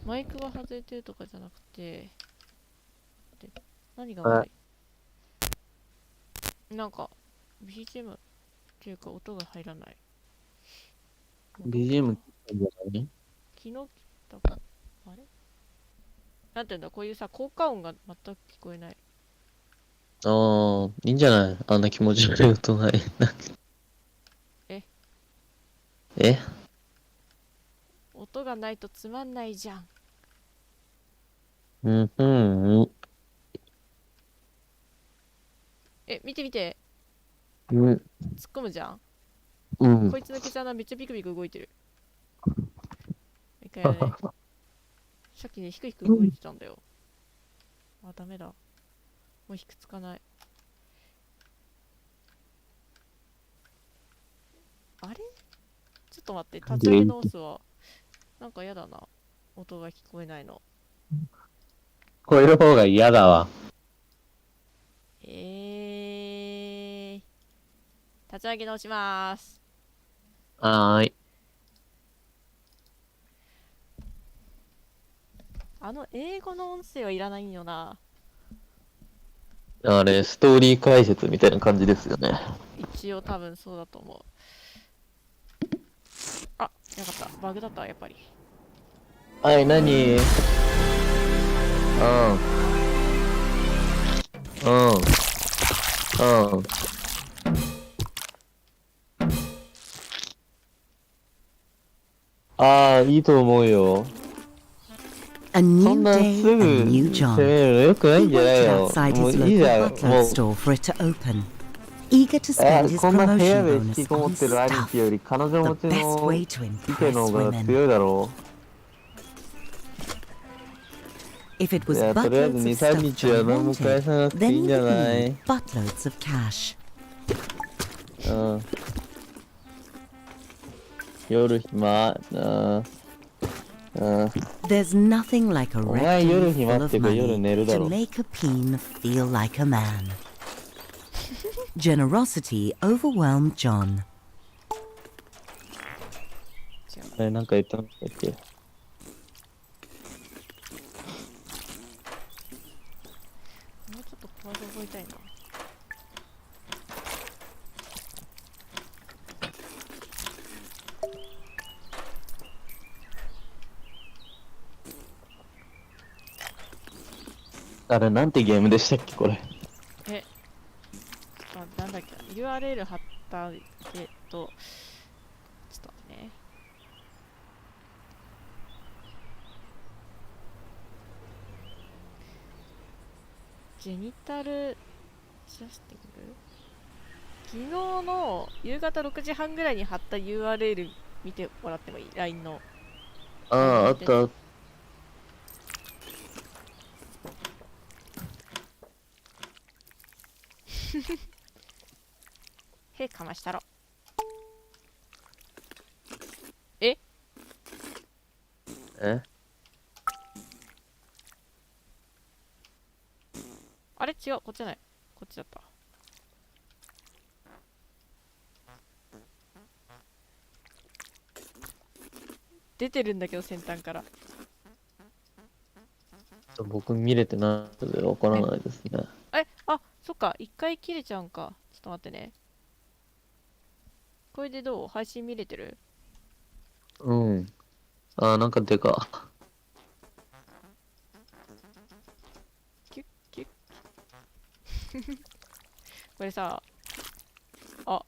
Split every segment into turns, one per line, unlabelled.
マイクが外れてるとかじゃなくて、で、何が
あ、
悪い？なんか、BGM っていうか音が入らない。戻った？
BGM じゃない？
昨日切ったか？あれなんていうんだ、こういうさ、効果音が全く聞こえない。
ああ、いいんじゃない？あんな気持ち悪い音ない。
え、
え
音がないとつまんないじゃん。
うん、うん、
え、見て見て。
うん、
突っ込むじゃん。
うん。
こいつの毛穴めっちゃビクビク動いてる。一回ね、さっきね、ひくひく動いてたんだよ。あ、ダメだ。もうひくつかない。あれちょっと待って、立ち上げ直すわ。なんかやだな。音が聞こえないの。
超える方が嫌だわ。
立ち上げ直しまーす。
はーい。
あの英語の音声はいらないんよな。
あれ、ストーリー解説みたいな感じですよね。
一応多分そうだと思う。あ、やかった。バグだった、やっぱり。
はい、何？うん、うん、うん。ああ、いいと思うよ。
A
そん
new
なす
day, a
ぐ
new
攻
John.
めるのよくない
He
んじゃない
waited
の？
outside
もう
his
いいじ
local
ゃん。
hardware
もう、
store for it to open, eager to spend his
こんな部屋
promotion
で引き
bonus
こも
on
ってる兄貴よ
stuff.
り彼女
The
持ち
best
の
way to
意見の
impress
方が
women.
強いだろ
If it
う。い
was
や、とりあえず
buttloads of
2、stuff 3日は
John
何も
wanted,
返さなくて
then
いいん
he
じゃ
would
な
need
い？
buttloads of cash.
うん。夜暇。うん。うん。
There's nothing like a
お前
rectory
夜暇
full
っ
of
てか夜
money
寝るだ
to
ろ。
make a peen feel like a man. Generosity overwhelmed John.
違う。
あれ、なんか言ったんだっけ？
もうちょっとコード覚えたいな。
あれ、なんてゲームでしたっけ、これ。
え、なんだっけな。URL 貼ったけど、ちょっと待ってね。ジェニタルジャスティング、昨日の夕方6時半ぐらいに貼った URL 見てもらってもいい？ LINE の。
あ
LINE
あ、
で見てね。
あった。
へかましたろ。え、
え
あれ違う。こっちじゃない。こっちだった。出てるんだけど、先端から。
僕見れてないのでわからないですね。
あ、そっか。一回切れちゃうんか。ちょっと待ってね。これでどう？配信見れてる？
うん。ああ、なんかでか。
キュッキュッ。これさ、あ、
あ、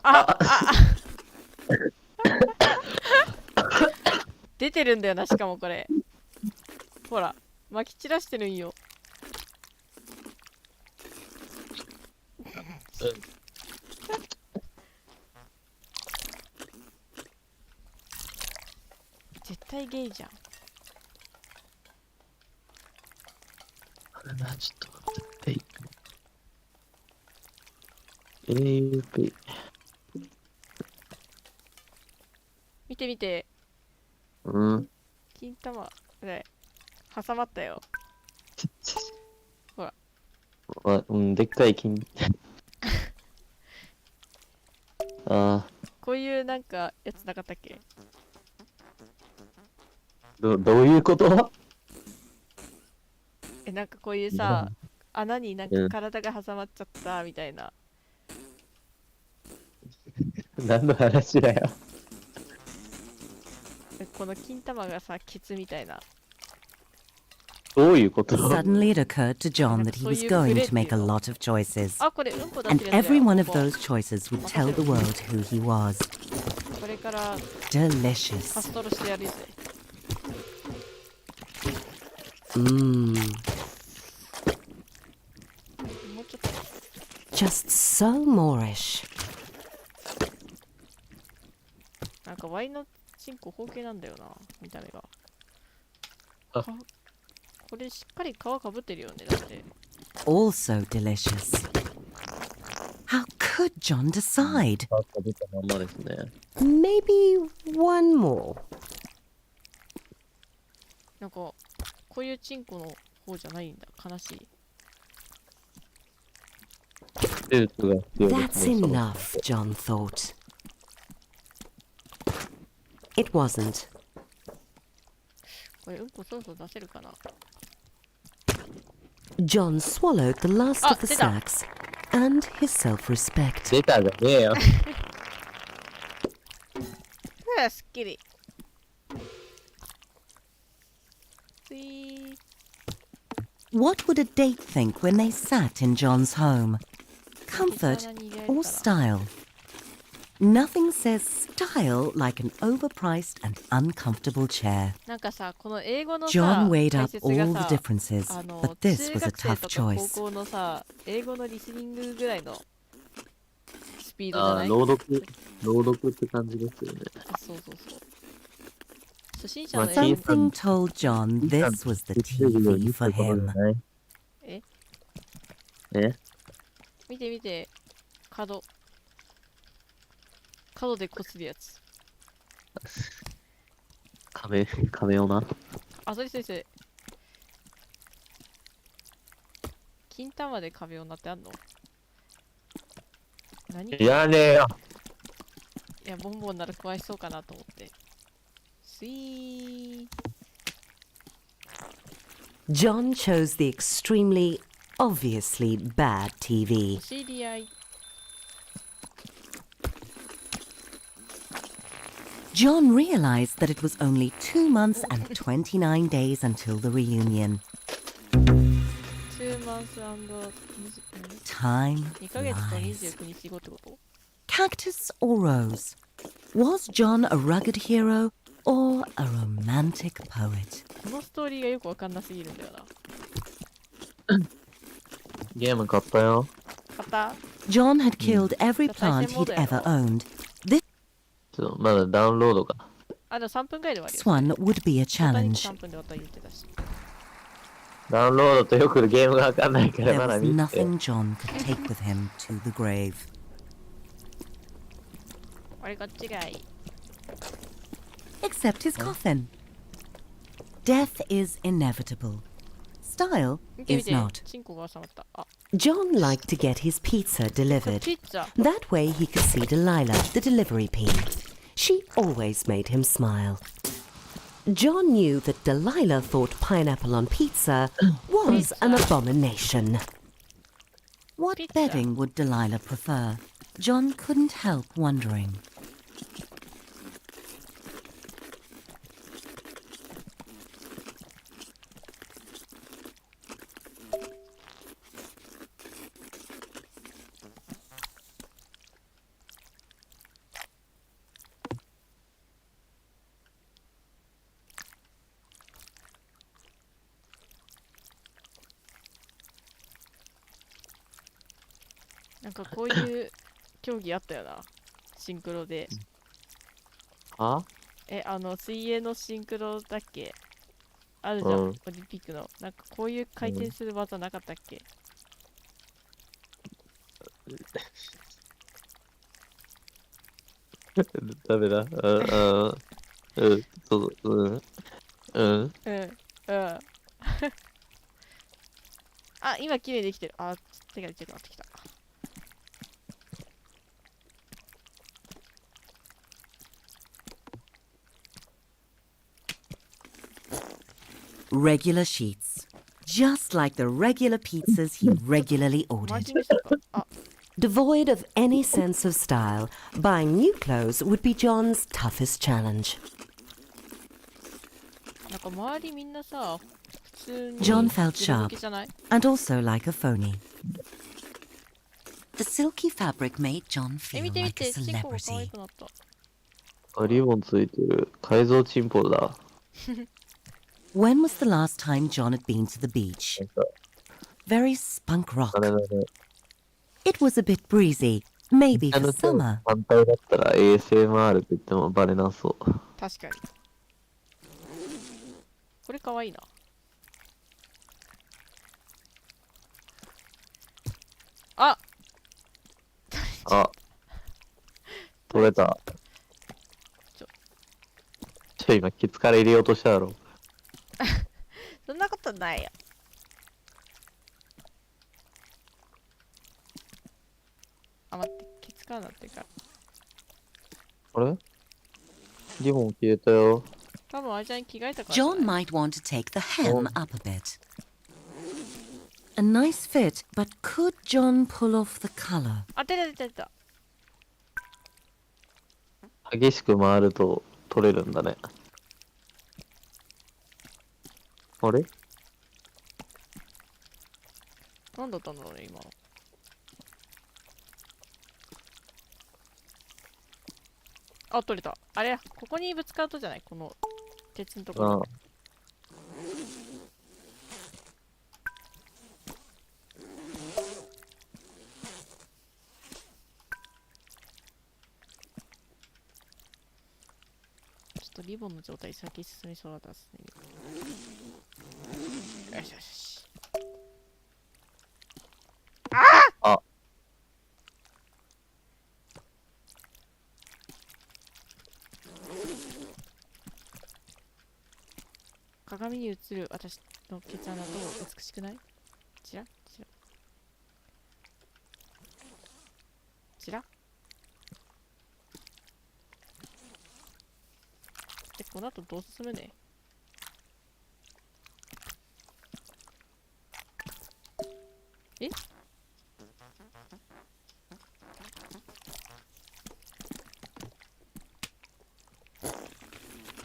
あ、
あ、
あ、出てるんだよな、しかもこれ。ほら、撒き散らしてるんよ。絶対ゲイじゃん。
ちょっと待って。AUP。
見て見て。
うん。
金玉、ね、挟まったよ。ほら。
うん、でっかい金。ああ、
こういうなんかやつなかったっけ？
どういうこと？
なんかこういうさ、穴になんか
うん。
体が挟まっちゃったみたいな。
何の話だよ。
この金玉がさ、ケツみたいな。
どういうこと？
Suddenly it occurred to John that he was
So you
going
create
to make a
it.
lot of choices.
あ、これうんこ出
And
してるやつだ
every
よ。
one of
ここ
those choices would tell the world who he was.
これからパ
Delicious.
ストロしてやるぜ。
Mmm.
もうちょっと。
Just so Moorish.
なんかワイのチンコ方形なんだよな、見た目が。
あ
これしっかり皮かぶってるよね、だって。
Also delicious. How could John decide?
あ、食べたまんまですね。
Maybe one more.
なんか、こういうチンコの方じゃないんだ。悲しい。
手術が必要です
That's
ね。
enough, John thought. It wasn't.
これうんこそろそろ出せるかな。
John swallowed the last
Ah,
of the
did that.
snacks and his self-respect.
出たじゃねえよ。
すっきり。つい。
What would a date think when they sat in John's home? Comfort or style? Nothing says style like an overpriced and uncomfortable chair.
なんかさ、この英語のさ、
John weighed
解
up
説
all
が
the
さ、
differences,
中
but this was a
学生
tough
とか
choice.
高校のさ、英語のリスニングぐらいのスピードじゃ
ああ、
ない？
朗読って感じですよね。
あ、そうそうそう。初心者の英語
Something told John this was the TV for him.
え
え
見て見て。角でこするやつ。
壁をな。
あ、それそれそれ。金玉で壁をなってあんの？何？い
やねえよ。
や、ボンボンなら詳しそうかなと思って。スイー。
John chose the extremely, obviously bad TV.
お知り合い。
John realized that it was only 2 months and 29 days until the reunion.
2 months and
Time
2ヶ月と
flies.
29日後ってこと？
Cactus or rose? Was John a rugged hero or a romantic poet?
このストーリーがよくわかんなすぎるんだよな。
ゲーム買ったよ。
買った？
John had killed every
That's like
plant he'd
a model.
ever owned. This
まだダウンロードが。
あ、でも3分くらいで終わるよ。
one would be a
ボタニック
challenge.
3分で終わったら言ってたし。
ダウンロードとよくゲームがわかんないから
There
まだ
was
見て。
nothing John could take with him to the grave.
あれこっちがいい。
Except his coffin. Death is inevitable. Style
見て見
is
て。
not.
チンコが収まった。あ、
John liked to get his pizza
これ
delivered.
ピッツァ。
That way he could see Delilah, the delivery pea. She always made him smile. John knew that Delilah thought pineapple on pizza was an
Pizza.
abomination. What
Pizza.
bedding would Delilah prefer? John couldn't help wondering. .
なんかこういう競技あったよな。シンクロで。
あ
水泳のシンクロだっけ？あるじゃん、
うん
オリンピックの。なんかこういう回転する技なかったっけ？
ダメだ。そう、
うん。あ、今綺麗にできてる。あ、手が出てくなってきた。
regular sheets. Just like the regular pizzas he regularly
マー
ordered.
キングしたのか。あ、
Devoid of any sense of style, buying new clothes would be John's toughest challenge.
なんか周りみんなさ、普通に
John felt
自分向
sharp
きじゃない？
and also like a phony. The silky fabric made John
え、見
feel
て見
like a
て、チンコが可愛
celebrity.
くなった。
あ、リボンついてる。改造チンポだ。
When was the last time John had been to the beach?
なんか、
Very spunk
あれ
rock.
だね。
It was a bit breezy, maybe
あ
for
の手の
summer.
反対だったら ASMR って言ってもバレなそう。
確かに。これ可愛いな。あ、
あ、取れた。今、ケツから入れようとしたやろ。
そんなことないよ。あ、待って、ケツからなってるから。
あれリボン消えたよ。
多分あいちゃんに着替えたからじゃない。
John might want to take the hem up a bit. A nice fit, but could John pull off the color?
あ、出た出た出た。
激しく回ると取れるんだね。あれ
なんだったんだろうね、今の。あ、取れた。あれ、ここにぶつかるとじゃない？この鉄のところ。
ああ。
ちょっとリボンの状態先進みそうだったですね。よしよしよし。
あ、
鏡に映る私のケツ穴と美しくない？チラチラチラ。で、この後どう進むね。え？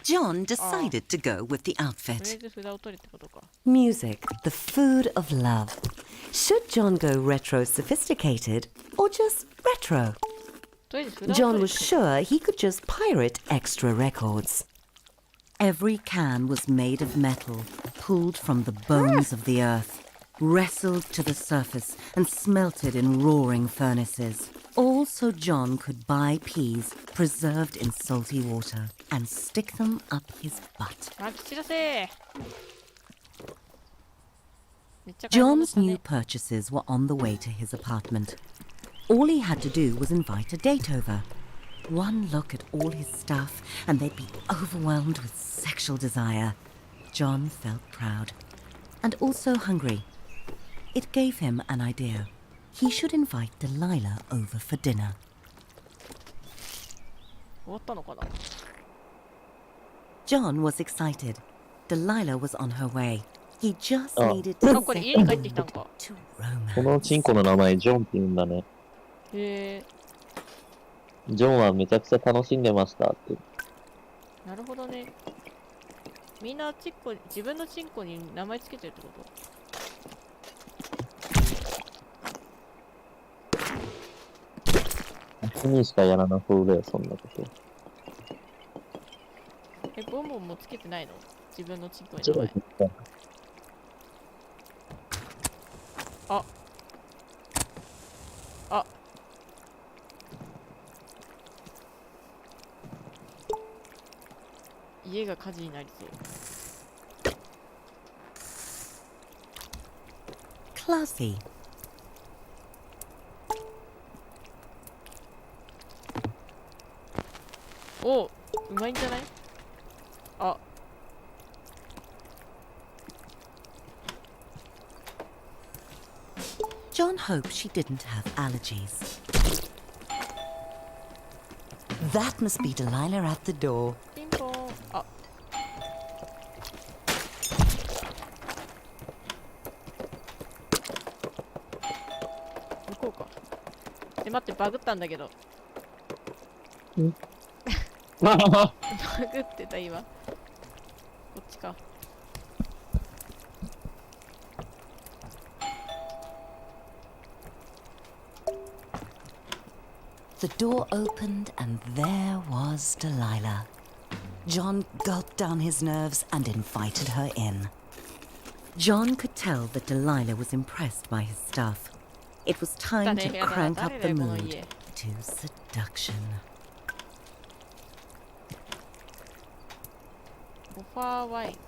John decided to go with the
とりあえ
outfit.
ず札を取れってことか。
Music, the food of love. Should John go retro sophisticated or just retro?
とりあえず札を取れ。
John was sure he could just pirate extra records. Every can was made of metal, pulled from the bones of the earth, wrestled to the surface and smelted in roaring furnaces. All so John could buy peas preserved in salty water and stick them up his butt.
まき散らせー。めっちゃ買い物し
John's
た
new
ね。
purchases were on the way to his apartment. All he had to do was invite a date over. One look at all his stuff, and they'd be overwhelmed with sexual desire. John felt proud, and also hungry. It gave him an idea. He should invite Delilah over for dinner.
終わったのかな。
John was excited. Delilah was on her way. He just
Oh.
needed
あ、
to
これ
set
家に帰ってきたんか。
to
この
romance.
チンコの名前ジョンって言うんだね。
へえ、
ジョンはめちゃくちゃ楽しんでましたって。
なるほどね。みんなチンコ、自分のチンコに名前つけてるってこと？
夏にしかやらなそうだよ、そんなこと。
え、ボンボンもつけてないの？自分のチンコに
ジョン
名前。
って言った。
あ。あ。家が火事になりそう。
Classy.
おう、うまいんじゃない？あ。
John hoped she didn't have allergies. That must be Delilah at the door.
ピンポーン。あ。バグったんだけど。
あ
バグってた今。こっちか。
The door opened and there was Delilah. John gulped down his nerves and invited her in. John could tell that Delilah was impressed by his stuff. It was time to crank up the mood to seduction.
オファーワイン。こ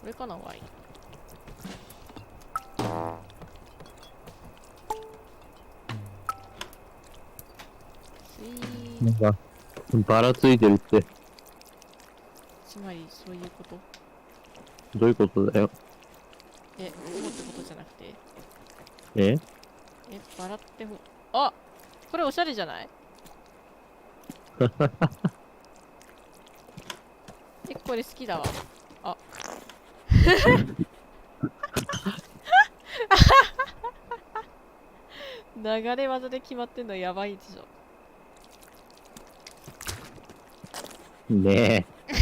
れかなワイン。
なんか、ばらついてるって。
つまりそういうこと？
どういうことだよ。
そうってことじゃなくて。バラってあ、これおしゃれじゃない？これ好きだわ。あ。流れ技で決まってんのやばいでしょ。
ねえ。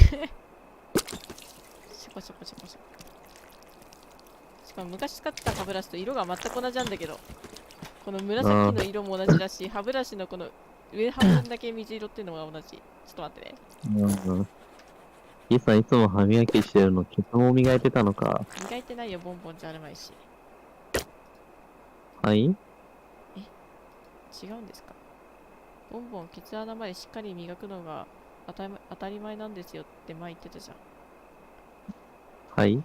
シャコシャコシャコシャコ。しかも昔使ってた歯ブラシと色が全く同じなんだけど、この紫の色も同じだし、歯ブラシのこの上半分だけ水色っていうのが同じ。ちょっと待ってね。
イさんいつも歯磨きしてるの、ケツも磨いてたのか。
磨いてないよ、ボンボンじゃあるまいし。
はい？
違うんですか？ボンボン、ケツ穴までしっかり磨くのが当たり前なんですよって前言ってたじゃん。
はい？
は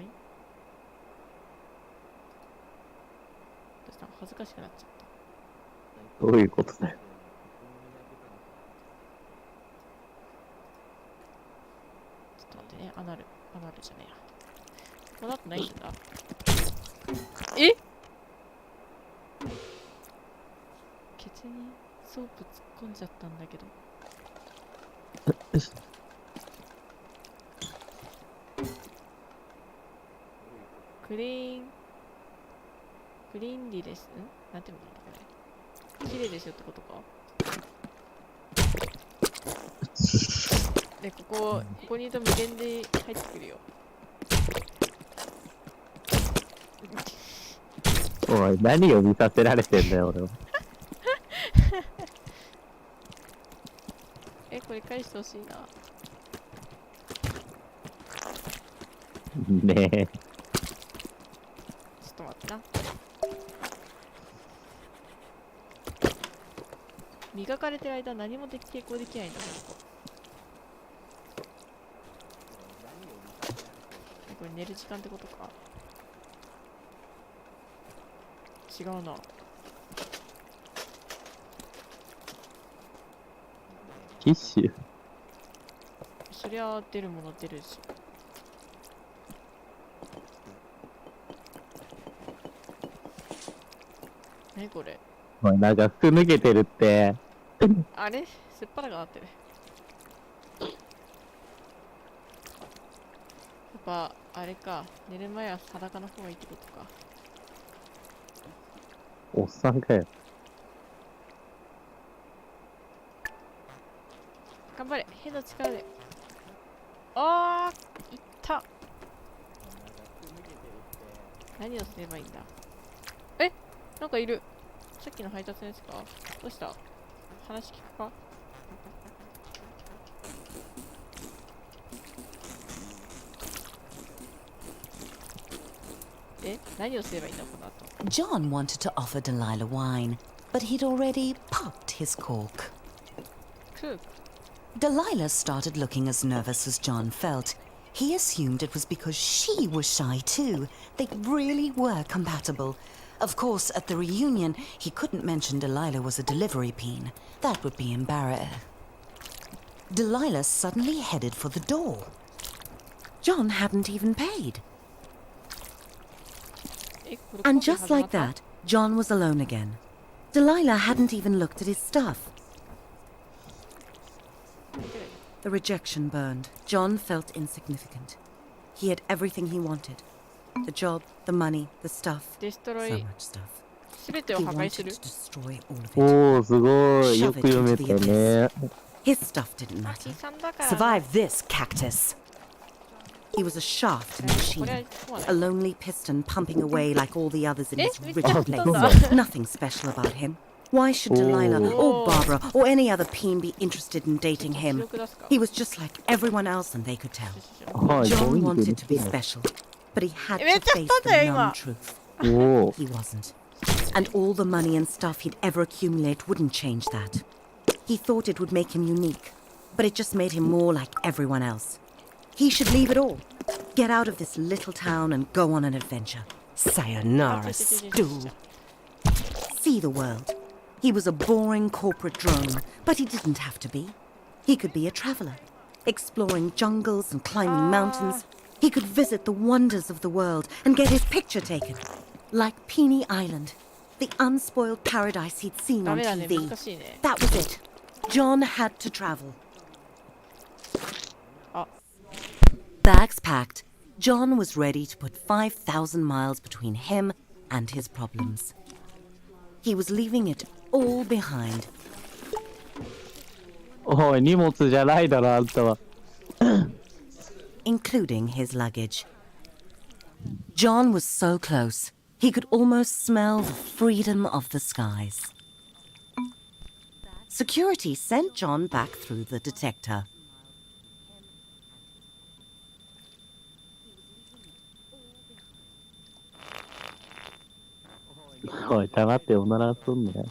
い？私なんか恥ずかしくなっちゃった。
どういうことだよ。
ちょっと待ってね、アナルじゃねえや。この後何すんだ？え？ケツにソープ突っ込んじゃったんだけど。クリーンリです。なんていうのかなこれ。綺麗ですよってことか。で、ここにいると無限で入ってくるよ。
おい、何を見させられてんだよ、俺は。
これ返してほしいな。
ねえ。
ちょっと待ってな。磨かれてる間何も抵抗できないんだ、これ寝る時間ってことか。違うな。
ティッシュ？
そりゃ出るもの出るし。何これ？
おい、なんか服脱げてるって。
あれすっぱらがなってる。やっぱ、あれか。寝る前は裸の方がいいってことか。
おっさんかよ。
頑張れ。変な力で。あーいった。何をすればいいんだ？なんかいる。さっきの配達のやつか？どうした？話聞くか？何をすればいいんだこの後。
John wanted to offer Delilah wine, but he'd already popped his cork. Delilah started looking as nervous as John felt. He assumed it was because she was shy too. They really were compatible. Of course, at the reunion, he couldn't mention Delilah was a delivery peen. That would be embarrassing. Delilah suddenly headed for the door. John hadn't even paid. And just like that, John was alone again. Delilah hadn't even looked at his stuff. The rejection burned. John felt insignificant. He had everything he wanted. The job, the money, the stuff.
デストロ
So
イ
much stuff.
すべてを
He
破壊す
wanted
る
to destroy all of it.
おー、すごい。よ
Shove
く
it
読め
into
た
the
ね。
His stuff didn't
まあ
matter.
悲惨だからな
Survive this, cactus. He was a shaft in a
これは
machine.
そうはな
A
い
lonely piston pumping away like all the others in
え
his
めっ
rich
ちゃ飛ん
place.
だ
Nothing special about him. Why should Delilah
Oh.
or Barbara or any other peen be interested in dating
記
him?
録出すか
He was just like everyone else and they could tell.
はい、
John
どういう
wanted to be
ふうに
special, but he had
めっ
to
ちゃ
face
飛ん
the
だよ
numb
今
truth.
おー。
He wasn't. And all the money and stuff he'd ever accumulate wouldn't change that. He thought it would make him unique, but it just made him more like everyone else. He should leave it all. Get out of this little town and go on an adventure. Sayonara, stew. See the world. He was a boring corporate drone, but he didn't have to be. He could be a traveler, exploring jungles and climbing mountains. He could visit the wonders of the world and get his picture taken. Like Peony Island, the unspoiled paradise he'd seen
ダ
on
メだね
TV.
難しいね
That was it. John had to travel.
あ
Bags packed, John was ready to put 5,000 miles between him and his problems. He was leaving it all behind.
おい、荷物じゃないだろ、あんたは。
including his luggage. John was so close, he could almost smell the freedom of the skies. Security sent John back through the detector.
おい、黙っておならすんなよ。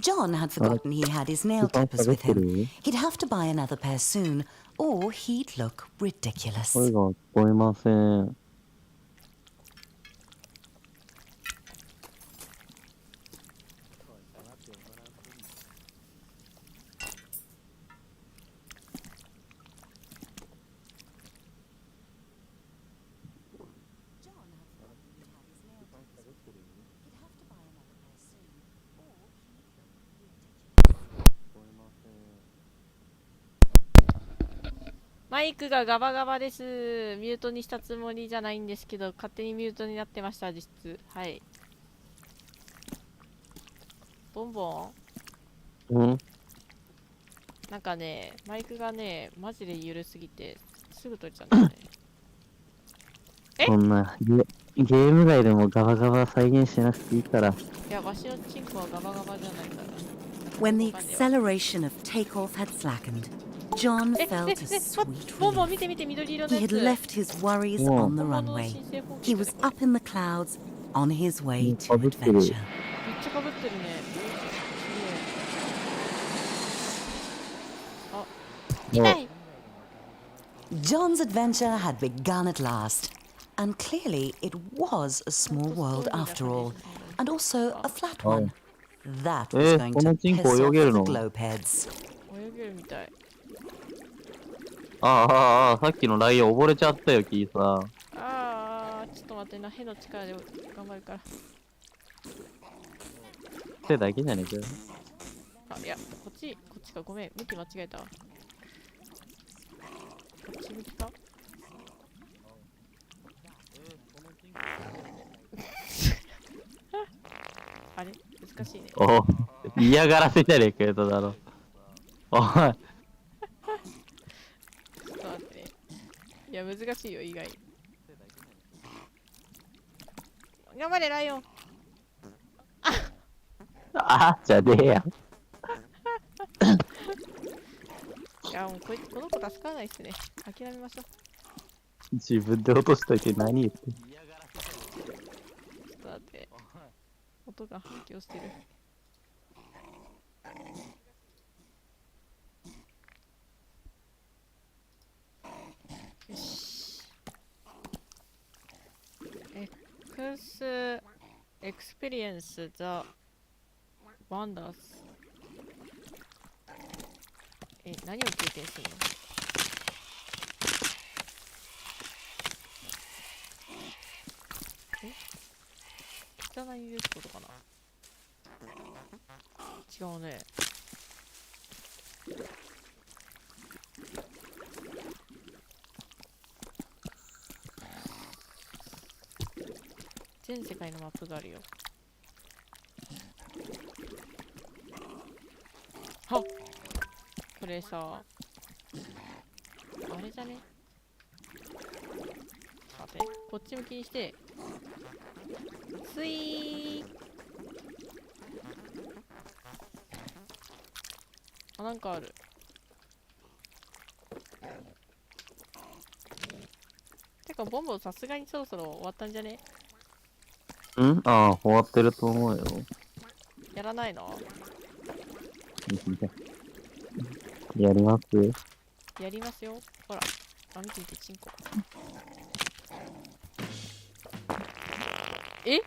John had forgotten he had his nail clippers with him. He'd have to buy another pair soon, or he'd look ridiculous.
声が聞こえません。
マイクがガバガバです。ミュートにしたつもりじゃないんですけど、勝手にミュートになってました、実質。はい。ボンボン
うん、
なんかね、マイクがね、マジで緩すぎて、すぐ取れちゃうんだよね。え
そんなゲーム外でもガバガバ再現しなくていいから。
いや、わしのチンコはガバガバじゃないから。
When the acceleration of takeoff had slackened, John
え、
felt
え、
a
え、
sweet
ボンボン
relief.
見て見て、緑色の
He
や
had
つ。
left his worries
Whoa.
on the runway. He was up in the clouds, on his way to adventure.
めっちゃかぶってるね。すげえ。あ、痛い。
John's adventure had begun at last. And clearly it was a small world after all. And also a flat one. That was going to piss off the globeheads.
泳げるみたい。
ああ、さっきのライオン溺れちゃったよ、キーさ。
あー、ちょっと待ってな、への力で頑張るから。
手だけじゃねえかよ。
あ、いや、こっちか、ごめん、向き間違えたわ。こっち向きかあれ難しいね。
お嫌がらせじゃねえかよ、だろ。おい。
ちょっと待ってね。いや、難しいよ、意外。頑張れ、ライオン。
あじゃねえや。
いや、もうこの子助からないっすね。諦めましょう。
自分で落としといて何言って。
ちょっと待って。音が反響してる。よし。experience the wonders。何を経験するの？汚い言うことかな。違うね。全世界のマップがあるよ。はっ、これさ、あれじゃね。待って、こっち向きにして、スイー。あ、なんかある。てか、ボンボンさすがにそろそろ終わったんじゃね？
んああ、終わってると思うよ。
やらないの？
やります。
やりますよ。ほら。あ、見て見て、チンコ。え？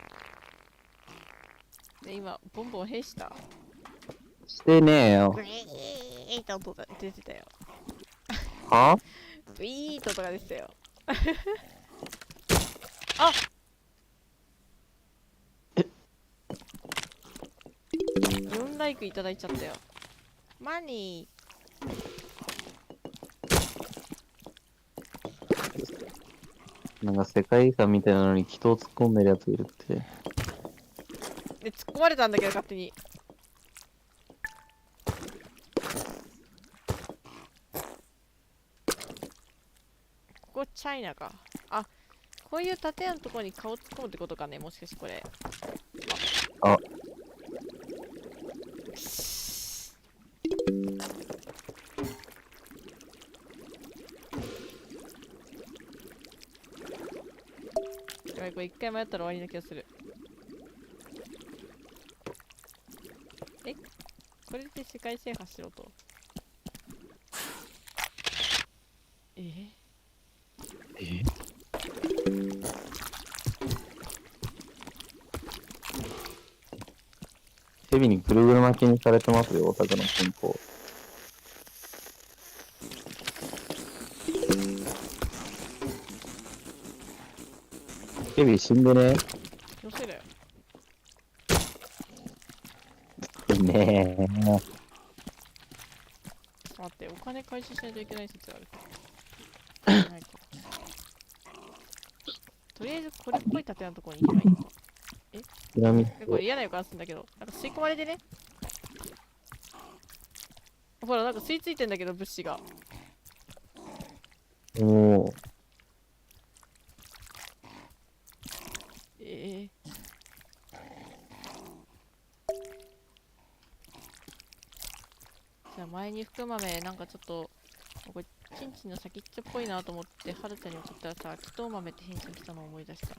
で、今、ボンボン兵した。
してねえよ
ブ。イーって音が出てたよ。
は
ブイーって音が出てたよ。あ！4ライクいただいちゃったよ。マニ
なんか世界遺産みたいなのに人を突っ込んでるやついるって。
ー。で、突っ込まれたんだけど、勝手に。ここチャイナか。あ、こういう建屋のところに顔突っ込むってことかね、もしかしてこれ。
あ、
やばい、これ一回迷ったら終わりな気がする。え、これで世界制覇しろと。え
ヘビにぐるぐる巻きにされてますよ、オタクの進行。ヘビ死んでね。
よせだよ。
ねえ。
ちょっと待って、お金回収しないといけない説がある。ないか。とりあえずこれっぽい建屋のところに行けばいいのか。
ピラミッド。
これ嫌な予感するんだけど、なんか吸い込まれてね。ほら、なんか吸い付いてんだけど、物資が。
おー。
じゃあ前に福豆なんかちょっとこれチンチンの先っちょっぽいなと思ってはるちゃんに送ったらさ、キトー豆って返信来たのを思い出した。は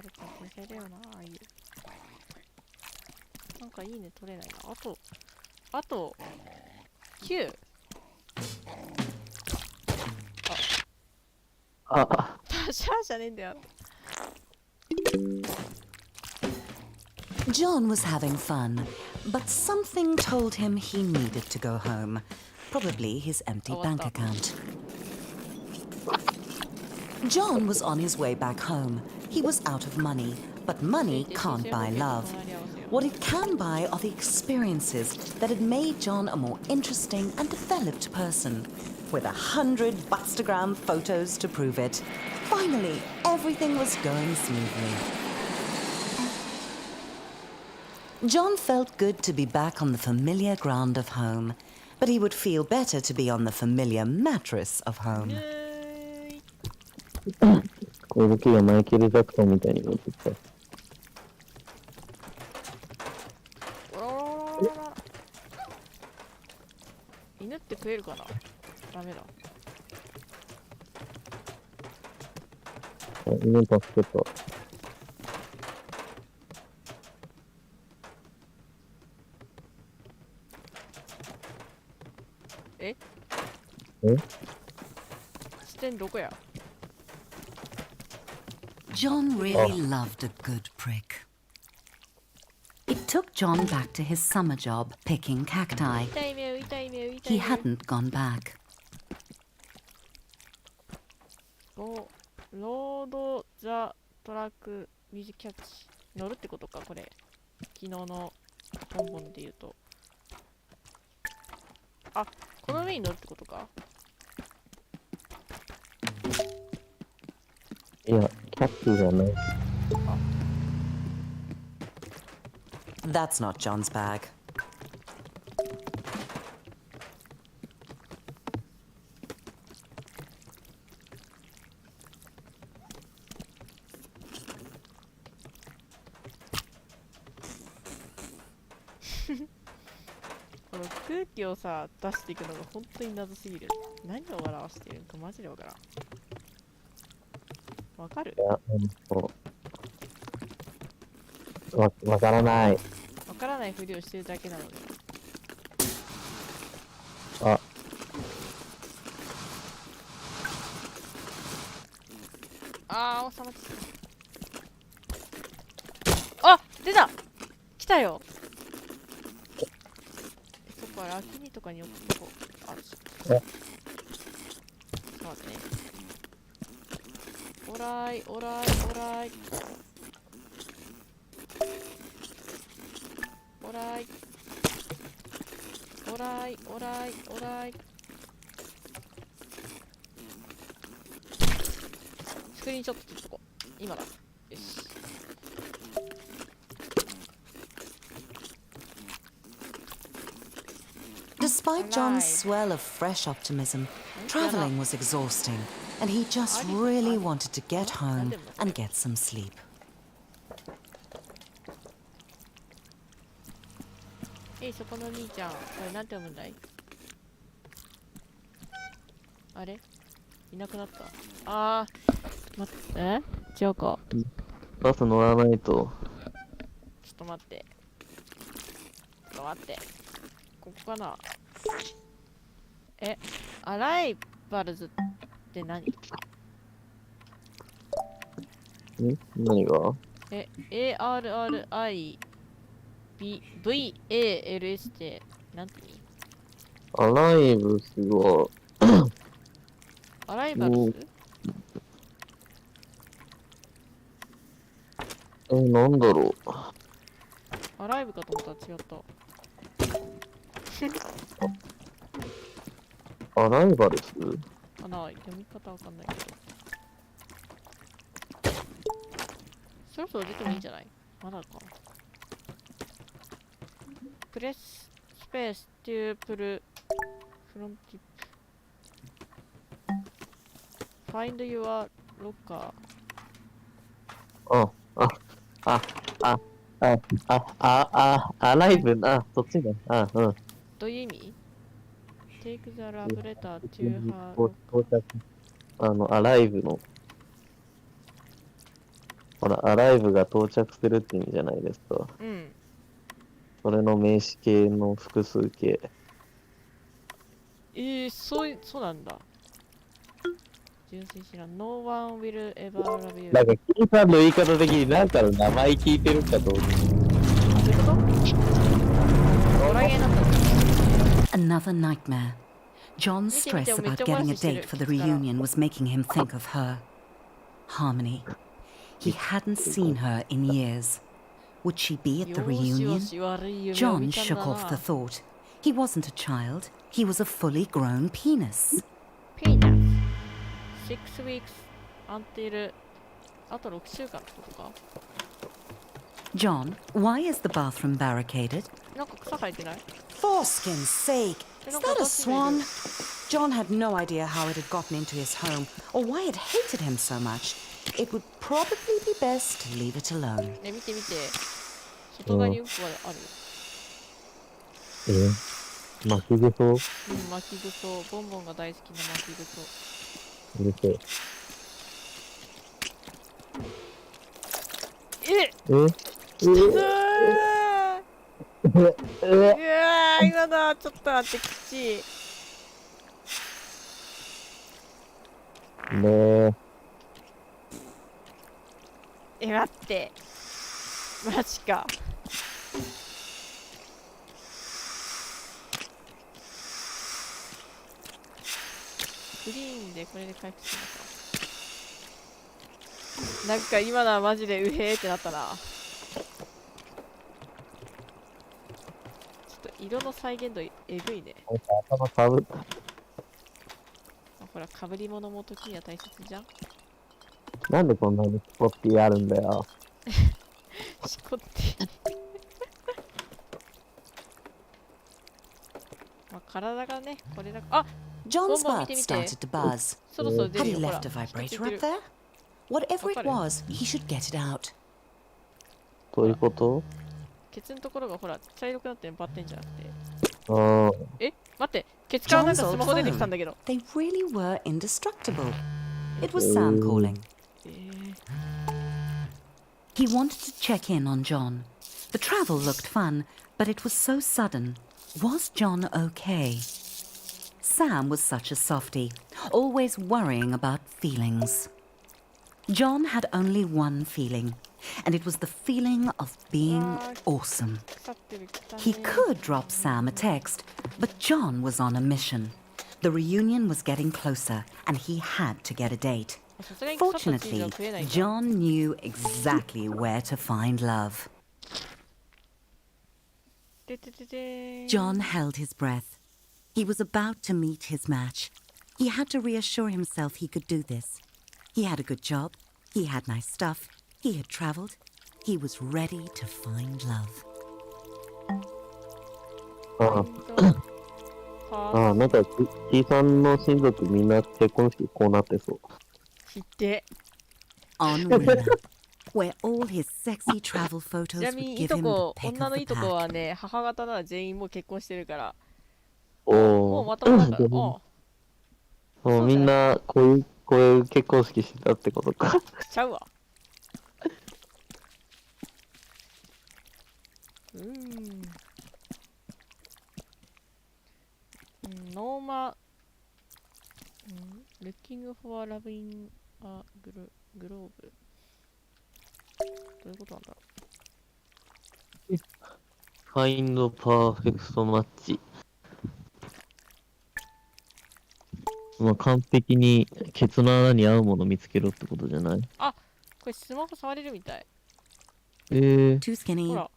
るちゃん天才だよな、ああいう。なんかいいね取れないな。あと9。
あ、
シャーじゃねえんだよ。
John was having fun, but something told him he needed to go home. Probably his empty
Oh,
bank
what the-
account. John was on his way back home. He was out of money, but money can't buy love. What it can buy are the experiences that had made John a more interesting and developed person, with 100 Bustagram photos to prove it. Finally, everything was going smoothly. John felt good to be back on the familiar ground of home, but he would feel better to be on the familiar mattress of home.
こう動きがマイケル・ジャクソンみたいに見えてきた。
犬って食えるかな。ダメだ。
犬助けた。
え
え
視点どこや。
John really loved a good prick. It took John back to his summer job picking cacti.
痛い目痛い目痛い
He
目。
hadn't gone back.
ロード・ザ・トラック・ミュージックキャッチ。乗るってことか、これ。昨日のポンポンで言うと。あ、この上に乗るってことか。
いや、キャップじゃない。
That's not John's bag.
この空気をさ、出していくのが本当に謎すぎる。何を表してるのかマジでわからん。わかる？
いや、わからない。
わからないふりをしてるだけなので。
あ、
あー、収まってきた。あ、出た！来たよ。そこはラキニとかに置くとこ。あ、ちょっと待ってね。オライ、オライ、オライ。オライ。オライ、オライ、オライ。スクリーンショット撮っとこう。今だ。よし。
Despite John's swell of fresh optimism, traveling was exhausting, and he just really wanted to get home and get some sleep.
そこの兄ちゃん、これなんて読むんだい？あれ？いなくなった。あー、待って、違うか。
バス乗らないと。
ちょっと待って。ちょっと待って。ここかな。アライバルズって何？
何が？ARRIVALS
ってなんて意味？
アライブスは、
アライバルズ？
なんだろう。
アライブかと思ったら違った。
アライバルス？
あな、読み方わかんないけど。そろそろ出てもいいんじゃない？まだか。プレススペーステュープルフロンティップ。Find your locker。
アライブ、そっちね。
どういう意味？ Take the love letter to her
到着。アライブの、ほら、アライブが到着するって意味じゃないですか。
うん。
それの名詞形の複数形。
そうなんだ。純粋知らん。No one will ever love you。
なんか、キーさんの言い方的になんかの名前聞いてるかと思う。
どういうこと？ドラゲーなんだ。
Another nightmare. John's stress about getting a date for the reunion was making him think of her. Harmony. He hadn't seen her in years. Would she be at the reunion? John shook off the thought. He wasn't a child. He was a fully grown penis.
Penis. 6 weeks until あと6週間ってことか。
John, why is the bathroom barricaded?
なんか草生えてない？
Foreskin's sake! Is that a swan? John had no idea how it had gotten into his home or why it hated him so much. It would probably be best to leave it alone.
ね、見て見て。外側にうんこがある。
巻きぐそ？
うん、巻きぐそ。ボンボンが大好きな巻きぐそ。
うるせえ。
今のはちょっと待って、きちい。
ね
待って。マジか。クリーンでこれで回復するのか。なんか今のはマジでうへーってなったな。色の再現度えぐいね。
頭かぶった。
あほら、かぶり物も時には大切じゃん。
なんでこんなにスポッティあるんだよ。
しこってまあ体がね、これだあ
John's
Bon, bon,
heart
mite, mite.
started to buzz.
そろそろ出
Had
る
he
よ、ほら。
left a
光って
vibrator
る
up there? Whatever it
Vale.
was, he should get it out.
どういうこと？
ケツのところがほら、茶色くなってるのバッテンじゃなくて。
ああ。
え待って、ケツからなん
John's
かス
old
マホ出てきたん
phone.
だけど。
They really were indestructible. It was Sam calling.
ー
He wanted to check in on John. The travel looked fun, but it was so sudden. Was John okay? Sam was such a softie, always worrying about feelings. John had only one feeling, and it was the feeling of being awesome.
腐ってる汚ね
He could drop Sam a text, but John was on a mission. The reunion was getting closer, and he had to get a date.
さすがに腐ったチーズ
Fortunately,
は食えないじゃん。
John knew exactly where to find love.
ててててーん
John held his breath. He was about to meet his match. He had to reassure himself he could do this. He had a good job. He had nice stuff. He had traveled. He was ready to find love.
あ
は
あ、なんか、T さんの親族みんな結婚式こうなってそう。
ひって。
On Rena, where all his sexy travel
ち
photos
な
would
みにい
give
と
him
こ、
the pick
女
of
の
the
いとこは
pack.
ね、母方なら全員もう結婚してるから、
お
もうまともだから、
も
う
うみんなこういう結婚式してたってことか。
しちゃうわ。ノーマ、looking for love in a globe。どういうことなんだろ
ファインドパーフェクトマッチ。まあ、完璧にケツの穴に合うもの見つけろってことじゃない？
う。これスマホ触れるみたい。
Too
ほ
skinny.
ら、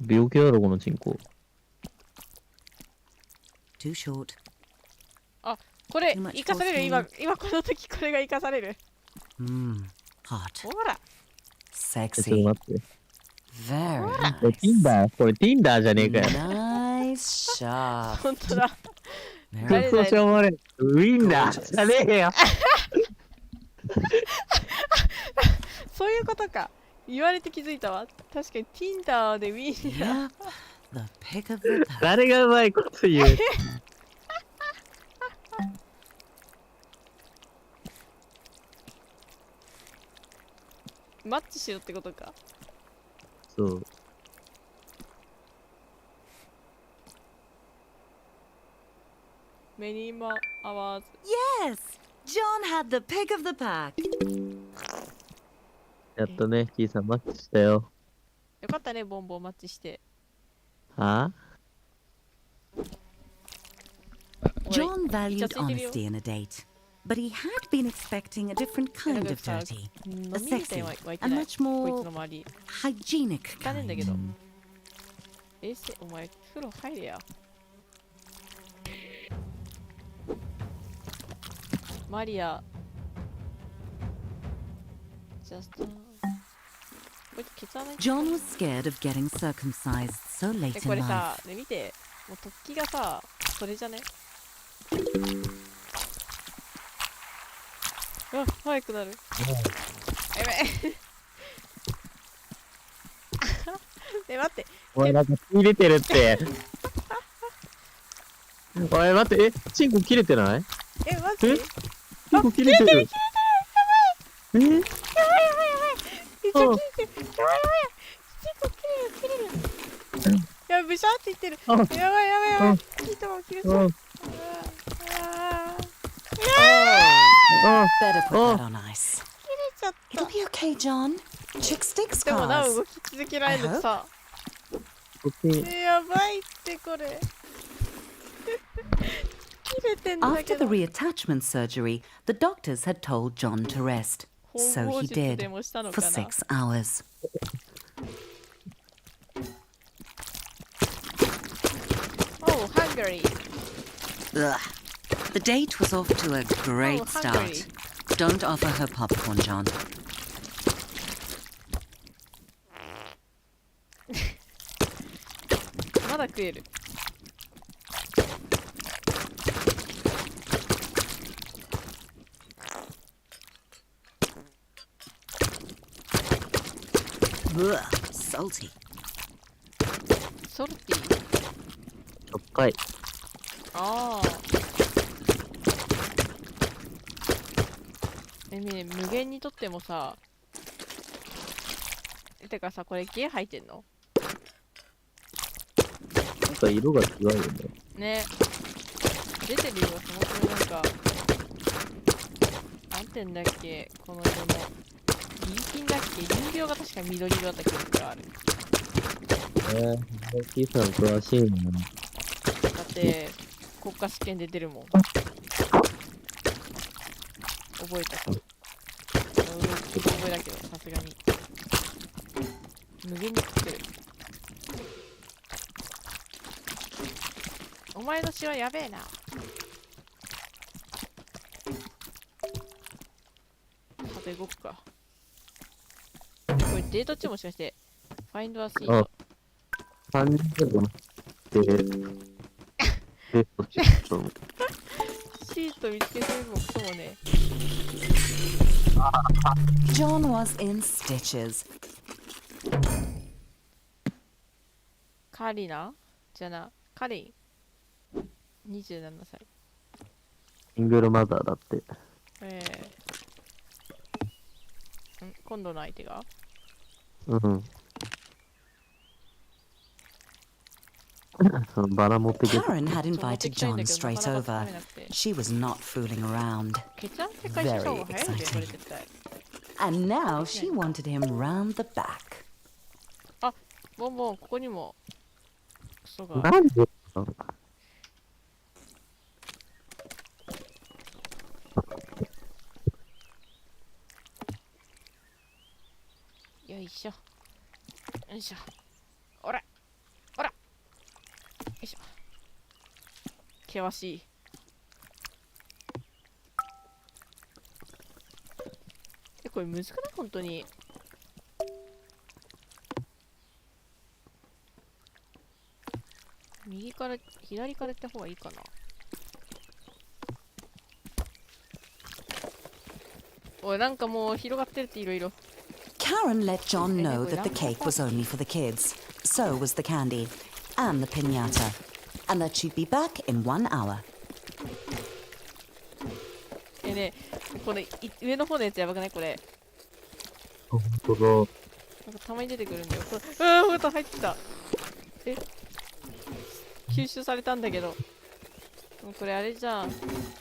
病気だろこのチンコ。
Too short.
これ
Too much
生かされる
foreskin.
今この時これが生かされる。
Hot.
ほら、
ちょっと
Sexy.
待って。
Very
これ
nice.
Tinder？これ Tinder じゃねえかよ。
Nice shot.
本当だ。
Very
そうしょうもねえ。ウィンダーじゃねえよ。
そういうことか。言われて気づいたわ。確かに Tinder でウィーンだ。
Yep. The pick of the pack.
誰がうまいこと言う。
マッチしろってことか。
そう。
メニマアワーズ。
Yes. John had the pick of the pack.
やっとね、キーさんマッチしたよ。
よかったね、ボンボンマッチして。
は
John
イチャ
valued
ついてるよ。
honesty in a date, but he had been expecting a different kind of
さ、
dirty,
飲
a
みみたい
sexy
に湧いて
and
ない。
much
こいつ
more
の周り。
hygienic
汚ねえんだけ
kind.
ど。お前、風呂入れや。マリア。ジャスト。こいつケツ穴に。
John was scared of getting circumcised so late
こ
in
れさ、
life.
ね、見て。もう突起がさ、それじゃね？あ、早くなる。やべえ。ね、待って。
おい、なんか切れてるって。おい、待って、チンコ切れてない？
マジ？
チンコ切れてる。
やばい。めっちゃ切れてる。やばい。チンコ切れる。やばい、ブシャーって言ってる。やばいやばいやばい。切ったも切れちゃう。
Better put that on ice.
ちゃっ
It'll be okay, John. Chick sticks
た。でもなお
scars.
動き続けられるとさ。
こっち
やばいってこれ。切れてんだ
After
け
the
ど。
reattachment surgery, the doctors had told John to rest. So
縫合
he
術で
did
もしたの
for
かな。
6 hours.
hungry.
Ugh. The date was off to a great
Oh, hungry.
start. Don't offer her popcorn, John.
まだ食える。
Ugh, salty.
ソルティー。
しょっぱい。
ああ。ね、無限にとってもさ、てかさ、これゲー入ってんの？
なんか色が違うよね。
ね。出てる色がそもそもなんか、なんてんだっけ、この色の。リンキンだっけ、人形が確か緑色だった記憶がある。
大きいさん詳しいの。
だって、国家試験で出るもん。覚えたか。覚えだけど、さすがに。無限に食ってる。お前の塩やべえな。さて動くか。これデート中もしかして、Find a seat。
あ、3人でもなくて、そっちと思う。
シート見つけてるもクソもね。
John was in stitches.
カリナじゃな、カリン。27歳。
シングルマザーだって。
今度の相手が
うん。そのバラ持ってきて。
Karen had
そう持って
invited
きたいんだ
John
けど、な
straight
かなか掴
over.
めなくて。
She was not fooling around.
決断って回収した方が早いんだよ、これ絶対。
And now she wanted him round the back.
あ、ボンボン、ここにも。クソが。
なんで
よいしょ。よいしょ。おらおらよいしょ。険しい。これ難くない本当に。右から、左から行った方がいいかな。おい、なんかもう広がってるっていろいろ。
Karen let John know that the cake was only for the kids. So was the candy. And the piñata. And that she'd be back in 1 hour.
ね、これ上の方のやつやばくないこれ。
本当だ。
なんかたまに出てくるんだよ。これほんと入ってきた。吸収されたんだけど。でもこれあれじゃん。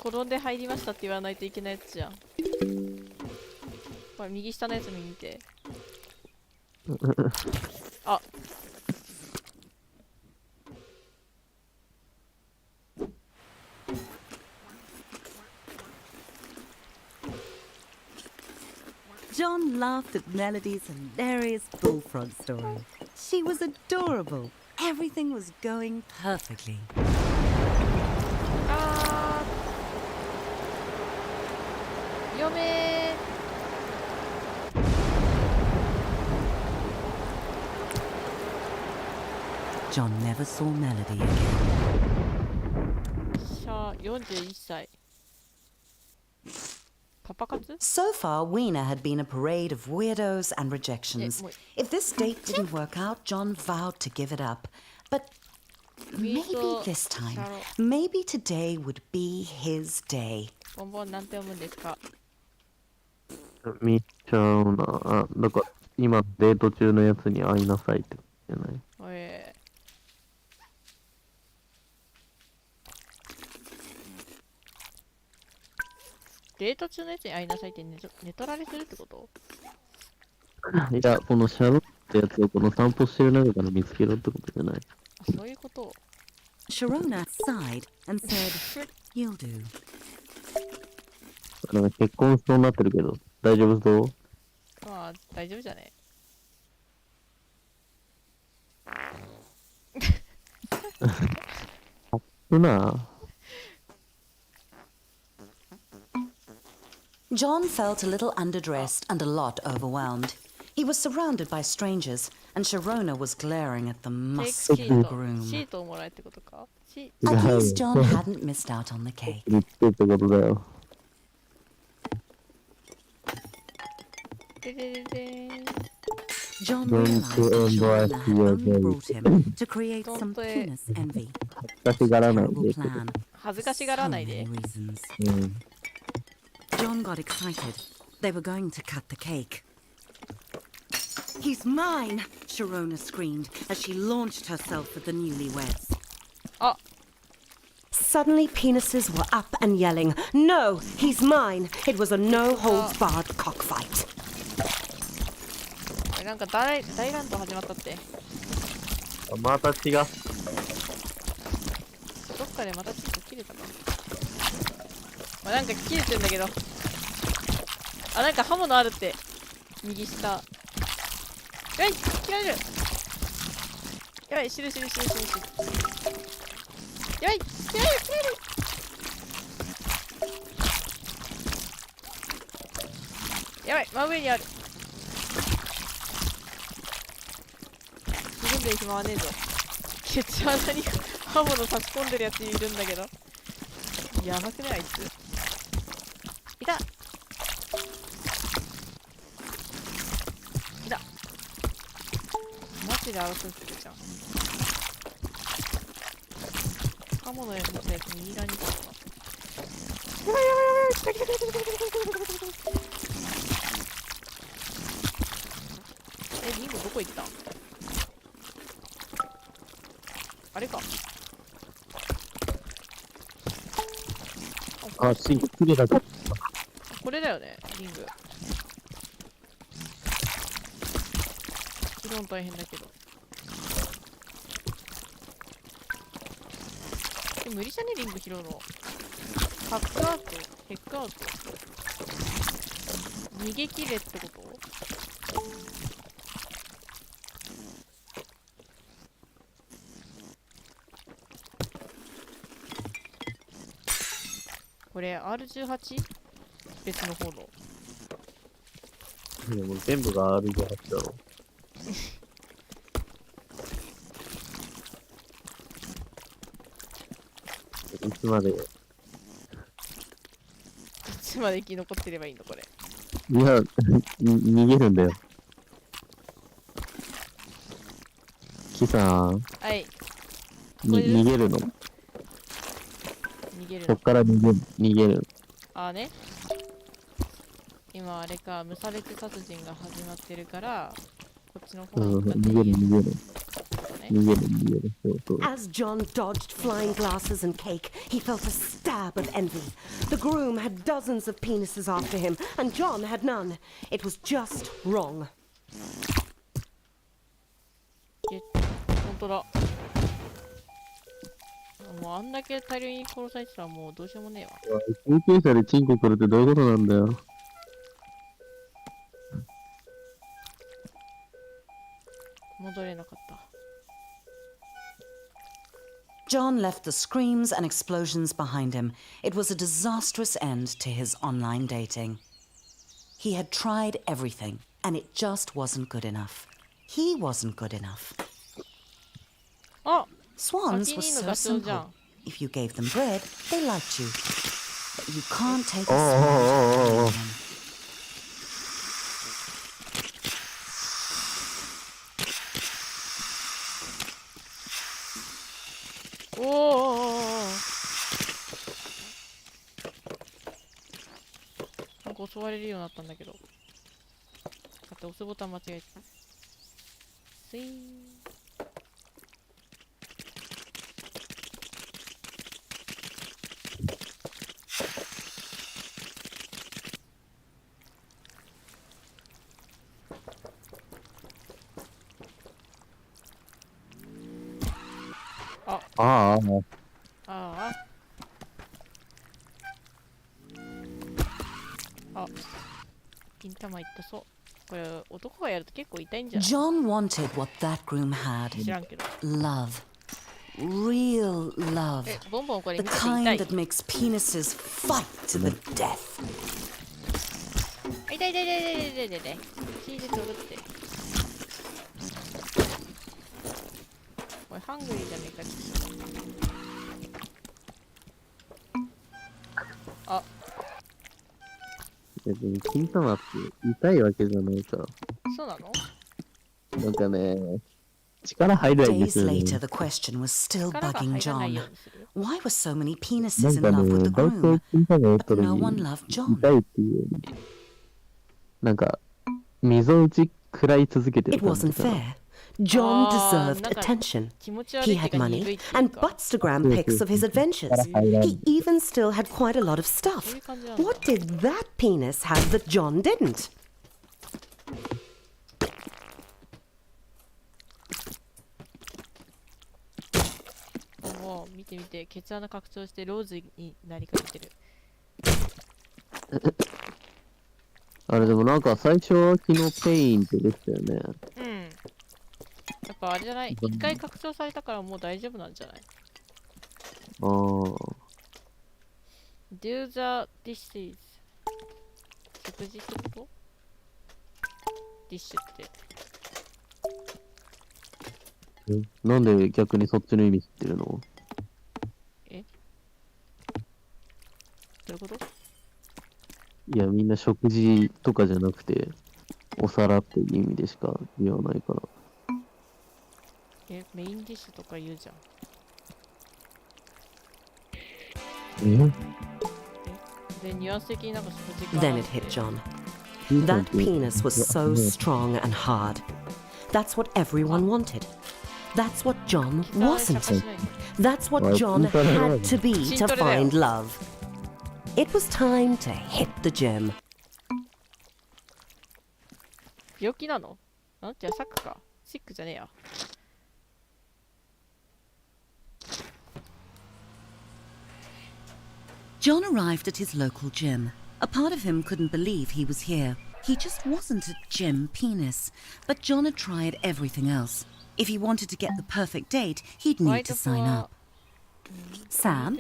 転んで入りましたって言わないといけないやつじゃん。これ右下のやつ見て。あ。
John laughed at Melody's hilarious bullfrog story. She was adorable. Everything was going perfectly.
あー。嫁ー。
John never saw Melody again.
41歳。パパ活
So far, Weena had been a parade of weirdos and rejections. If this date didn't work out, John vowed to give it up. But maybe this time, maybe today would be his day.
ボンボンなんて読むんですか？
見ちゃうな。あ、だから今デート中のやつに会いなさいって言ってない。
デート中のやつに会いなさいって寝取られてるってこと？
いや、このシャドウってやつをこの散歩してる中から見つけろってことじゃない。
あ、そういうこと。
Sharona sighed and said, "You'll do."
なんか結婚しそうになってるけど、大丈夫そう？
まあ、大丈夫じゃね。
すな。
John felt a little underdressed and a lot overwhelmed. He was surrounded by strangers, and Sharona was glaring at the
ケーキシ
muscular
ート。シ
groom.
ートをもらえってことか。
At
違う
least
よ。
John hadn't missed out on the cake.
言ってってことだよ。
ででででーん。
John
Don't
realized that
embrace
Sharona had
your
only
day.
brought him to create
Don't
some
say-
penis envy.
恥ずかしがらない
Terrible
でってこ
plan.
恥ずかしがら
So
ないで
many。reasons.
と。うん。
John got excited. They were going to cut the cake. He's mine! Sharona screamed as she launched herself at the newlyweds.
あ、
Suddenly, penises were up and yelling, "No, he's mine!" It was a no-holds-barred cockfight.
なんか大乱闘始まったって。
また違う。
どっかでまたちょっと切れたか。まあ、なんか切れてんだけど。あ、なんか刃物あるって。右下。やい、切られる。やばい、死ぬ。やばい、切られる。やばい、真上にある。自分で暇はねえぞ。ケツ穴に刃物差し込んでるやついるんだけど。やばくねあいつ。いた。マジで争うするじゃん。刃物やったやつ右側にいたのかな。リンゴどこ行ったん？あれか。
あ、シンク切れたか。
これだよね、リング。拾うの大変だけど。でも無理じゃね、リング拾うの。ハックアウト、ヘックアウト。逃げ切れってこと？これ R18？ 別の方の。
でも全部が R18 だろ。いつまでよ。
いつまで生き残ってればいいのこれ。
いや、逃げるんだよ。キさん、
はい。
逃げるの。
逃げるの。
そっから逃げる。
ああね。今あれか、無差別殺人が始まってるから、こっちの方
うん、
に向かって
逃げる。
ね。
逃げる。そう。
As John dodged flying glasses and cake, he felt a stab of envy. The groom had dozens of penises after him, and John had none. It was just wrong.
ほんとだ。もうあんだけ大量に殺されてたらもうどうしようもねえわ。
救急車でチンコ来るってどういうことなんだよ。
戻れなかった。
John left the screams and explosions behind him. It was a disastrous end to his online dating. He had tried everything, and it just wasn't good enough. He wasn't good enough.
あ、
Swans
先
were
にの
so
合唱じゃ
simple.
ん。
If you gave them bread, they liked you. But you can't take a
おうおうおうおうおう
swan to them.
おお。なんか襲われるようになったんだけど。だって押すボタン間違えた。スイーン。
ああ、
ああ。あ、金玉いったそう。これ男がやると結構痛いんじゃない？
John wanted what that groom had.
知らんけど。
Love. real love.
ボンボンこれ
The
見てて痛
kind
い。
that makes penises fight to the death.
痛い痛い痛い痛い痛い痛い痛い。血で取るって。これハングリーじゃねえか。あ、
別に金玉って痛いわけじゃないから。
そうなの？
なんかね、力入らないんです
Days
よね。
later, the question was still
力が
bugging
入らないよ
John.
うにする。
Why were so many
な
penises
ん
in
か
love with
ね、
the
大体
groom?
金玉やった
But
ら
no
に
one loved John.
痛いっていう。なんか、溝打ち食らい続けてる
It
感じ
wasn't
かな。
fair. John
Ah,
deserved
なんか
attention.
気持ち悪い
He
っていう
had
か鈍
money
いっていう
and
か。
Butstagram pics of his adventures. He even still had quite a lot of
そうい
stuff.
う感じなんだ。
What did that penis have that John didn't?
もう見て見て、ケツ穴拡張してローズになりかけてる。
あれでもなんか最初は昨日ペインってでしたよね。
うん。やっぱあれじゃない？一回拡張されたからもう大丈夫なんじゃない？
ああ。
Do the dishes 食事ってこと？ディッシュって。
なんで逆にそっちの意味知ってるの？
どういうこと？
いや、みんな食事とかじゃなくて、お皿っていう意味でしか言わないから。
メインディッシュとか言うじゃん。で、ニュアンス的になんか食事かな
Then
っ
it
て。
hit John. That penis was so strong and hard. That's what everyone wanted. That's what John
ケツ穴にシャカ
wasn't.
しないの？
That's what John had to be to find love. It was time to hit the gym.
病気なの？ん？じゃあサックか。シックじゃねえや。
John arrived at his local gym. A part of him couldn't believe he was here. He just wasn't a gym penis. But John had tried everything else. If he wanted to get the perfect date, he'd need to sign up. Sam?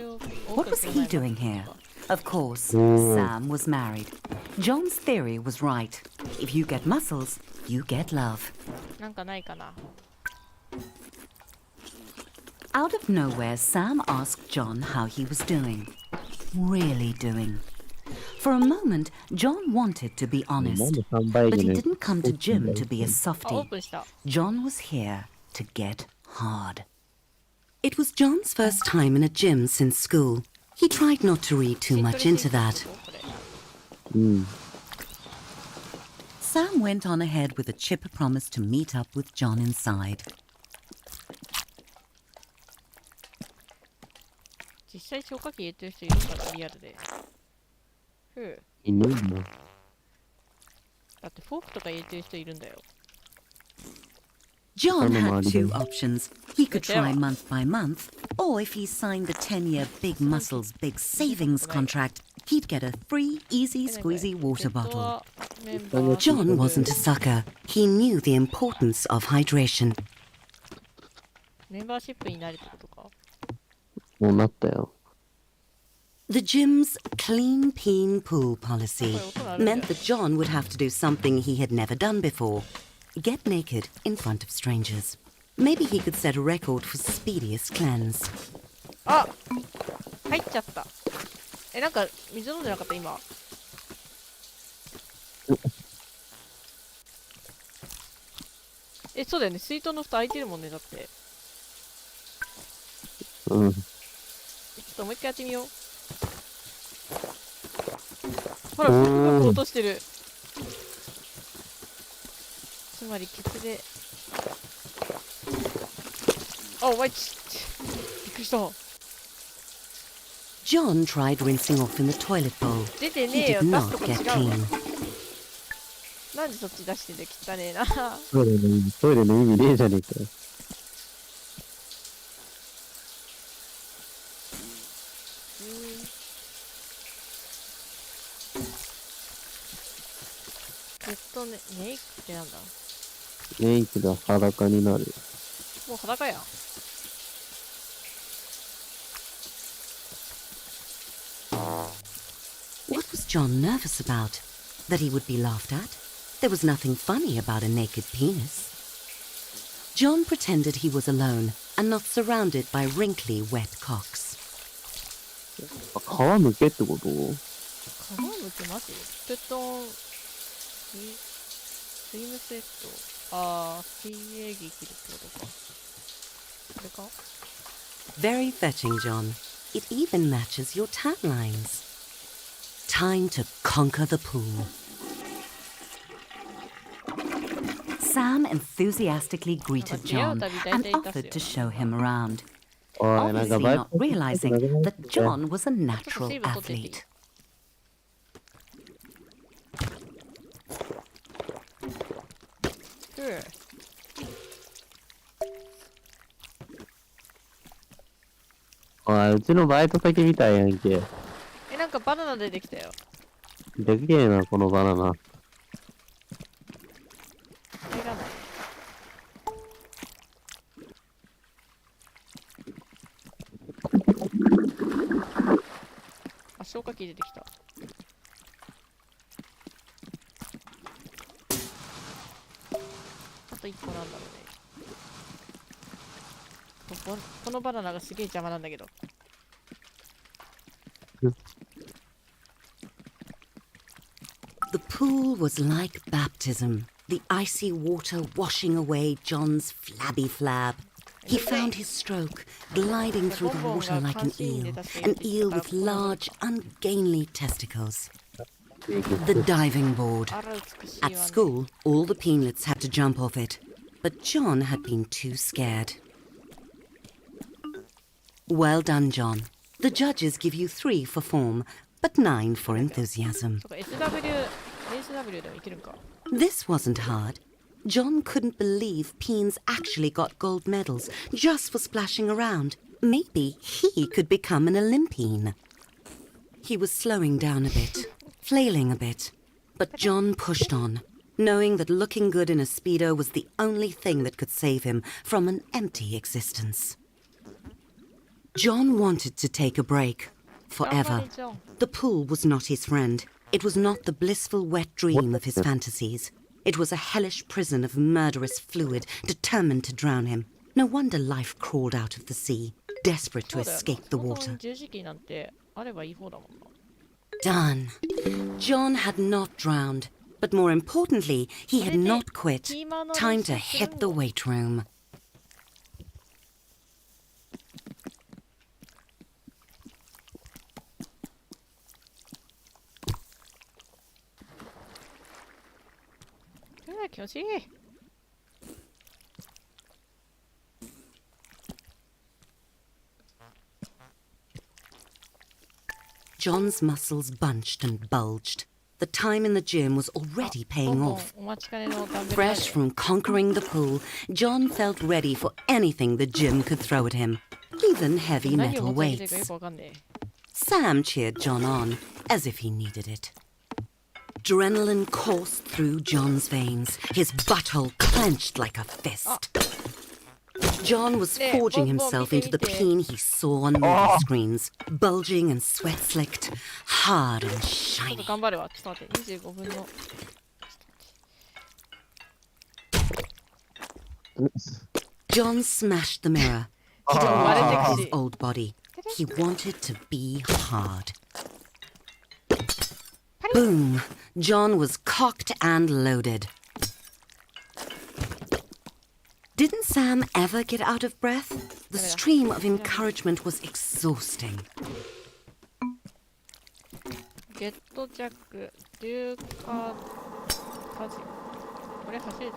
What was he doing here? Of course, Sam was married. John's theory was right. If you get muscles, you get love.
なんかないかな。
Out of nowhere, Sam asked John how he was doing. Really doing. For a moment, John wanted to be
なん
honest.
で3倍
But
に
he
ね
didn't come to gym to be a
あ、オー
softie.
プンした。
John was here to get hard. It was John's first time in a gym since school. He tried not to read too much into that.
これ。
うん。
Sam went on ahead with a chipper promise to meet up with John inside.
実際消火器入れてる人いるから、リアルで。ふう。
いねえな。
だってフォークとか入れてる人いるんだよ。
John had two options. He could try month by month, or if he signed the 10-year Big Muscles Big Savings contract, he'd get a free, easy squeezy water bottle. John wasn't a sucker. He knew the importance of hydration.
メンバーシップになるってことか。
もうなったよ。
The gym's clean peen pool policy meant that John would have to do something he had never done before. Get naked in front of strangers. Maybe he could set a record for speediest cleanse.
あ、入っちゃった。なんか水飲んでなかった今。そうだよね。水筒の蓋開いてるもんね。だって。
うん。
ちょっともう一回やってみよう。ほら、ブクブク落としてる。つまり、ケツで。あ、お前びっくりした。
John tried rinsing off in the toilet bowl.
出て
He
ねえよ。
did
出す
not
とこ違
get
うわ。
clean.
なんでそっち出してんだよ。汚ねえな。
トイレの意味ねえじゃねえかよ。ネイクってなんだ？ネイクが裸になる。
もう裸やん。
John nervous about? That he would be laughed at? There was nothing funny about a naked penis. John pretended he was alone and not surrounded by wrinkly, wet cocks.
皮むけってこと？
皮むけマジ？ペットンスイムセット。ああ、水泳着着るってことか。これか？
Very fetching, John. It even matches your tan lines. Time to conquer the pool. Sam enthusiastically greeted John and offered to show him around,
おい、なんか
obviously
バイ
not
ト
realizing that John was a natural
Save it,
athlete.
Sure.
おい、うちのバイト先みたいやんけ。
え、なんかバナナ出てきたよ。
でけえな、このバナナ。
これがない。あ、消火器出てきた。あと1個なんだろうね。このバナナがすげえ邪魔なんだけど。
The pool was like baptism, the icy water washing away John's flabby flab. He found his stroke, gliding through the water like an eel with large, ungainly testicles. The diving board.
あら美しい
At
わね。
school, all the peanlets had to jump off it, but John had been too scared. Well done, John. The judges give you 3 for form, but 9 for enthusiasm.
そうか、SW でもいけるんか。
This wasn't hard. John couldn't believe Peens actually got gold medals just for splashing around. Maybe he could become an Olympian. He was slowing down a bit, flailing a bit, but John pushed on, knowing that looking good in a Speedo was the only thing that could save him from an empty existence. John wanted to take a break, forever. The pool was not his friend. It was not the blissful wet dream of his fantasies. It was a hellish prison of murderous fluid determined to drown him. No wonder life crawled out of the sea, desperate to
そうだよな。
escape the
そもそも
water.
十字キーなんてあればいい方だもんな。
Done. John had not drowned, but more importantly, he had not quit. Time to hit the weight room.
Ah, 気持ちいい。
John's muscles bunched and bulged. The time in the gym was already
ボ
paying
ンボン
off.
お待ちかねのダンベル
Fresh from conquering the pool, John felt ready for anything the gym could throw at him, even heavy
何を
metal
求めてるかよ
weights.
くわかんねえ。
Sam cheered John on, as if he needed it. Adrenaline coursed through John's veins, his butthole clenched like a fist. John was forging himself into the peen he saw on movie screens, bulging and sweat-slicked, hard and
ちょっと
shiny.
頑張るわ。ちょっと待って。25分の。
John smashed the mirror. He didn't want to his old body. He wanted to be hard. Boom! John was cocked and loaded. Didn't Sam ever get out of breath? The stream of encouragement was exhausting.
ゲットジャック、硫化火事。これ走る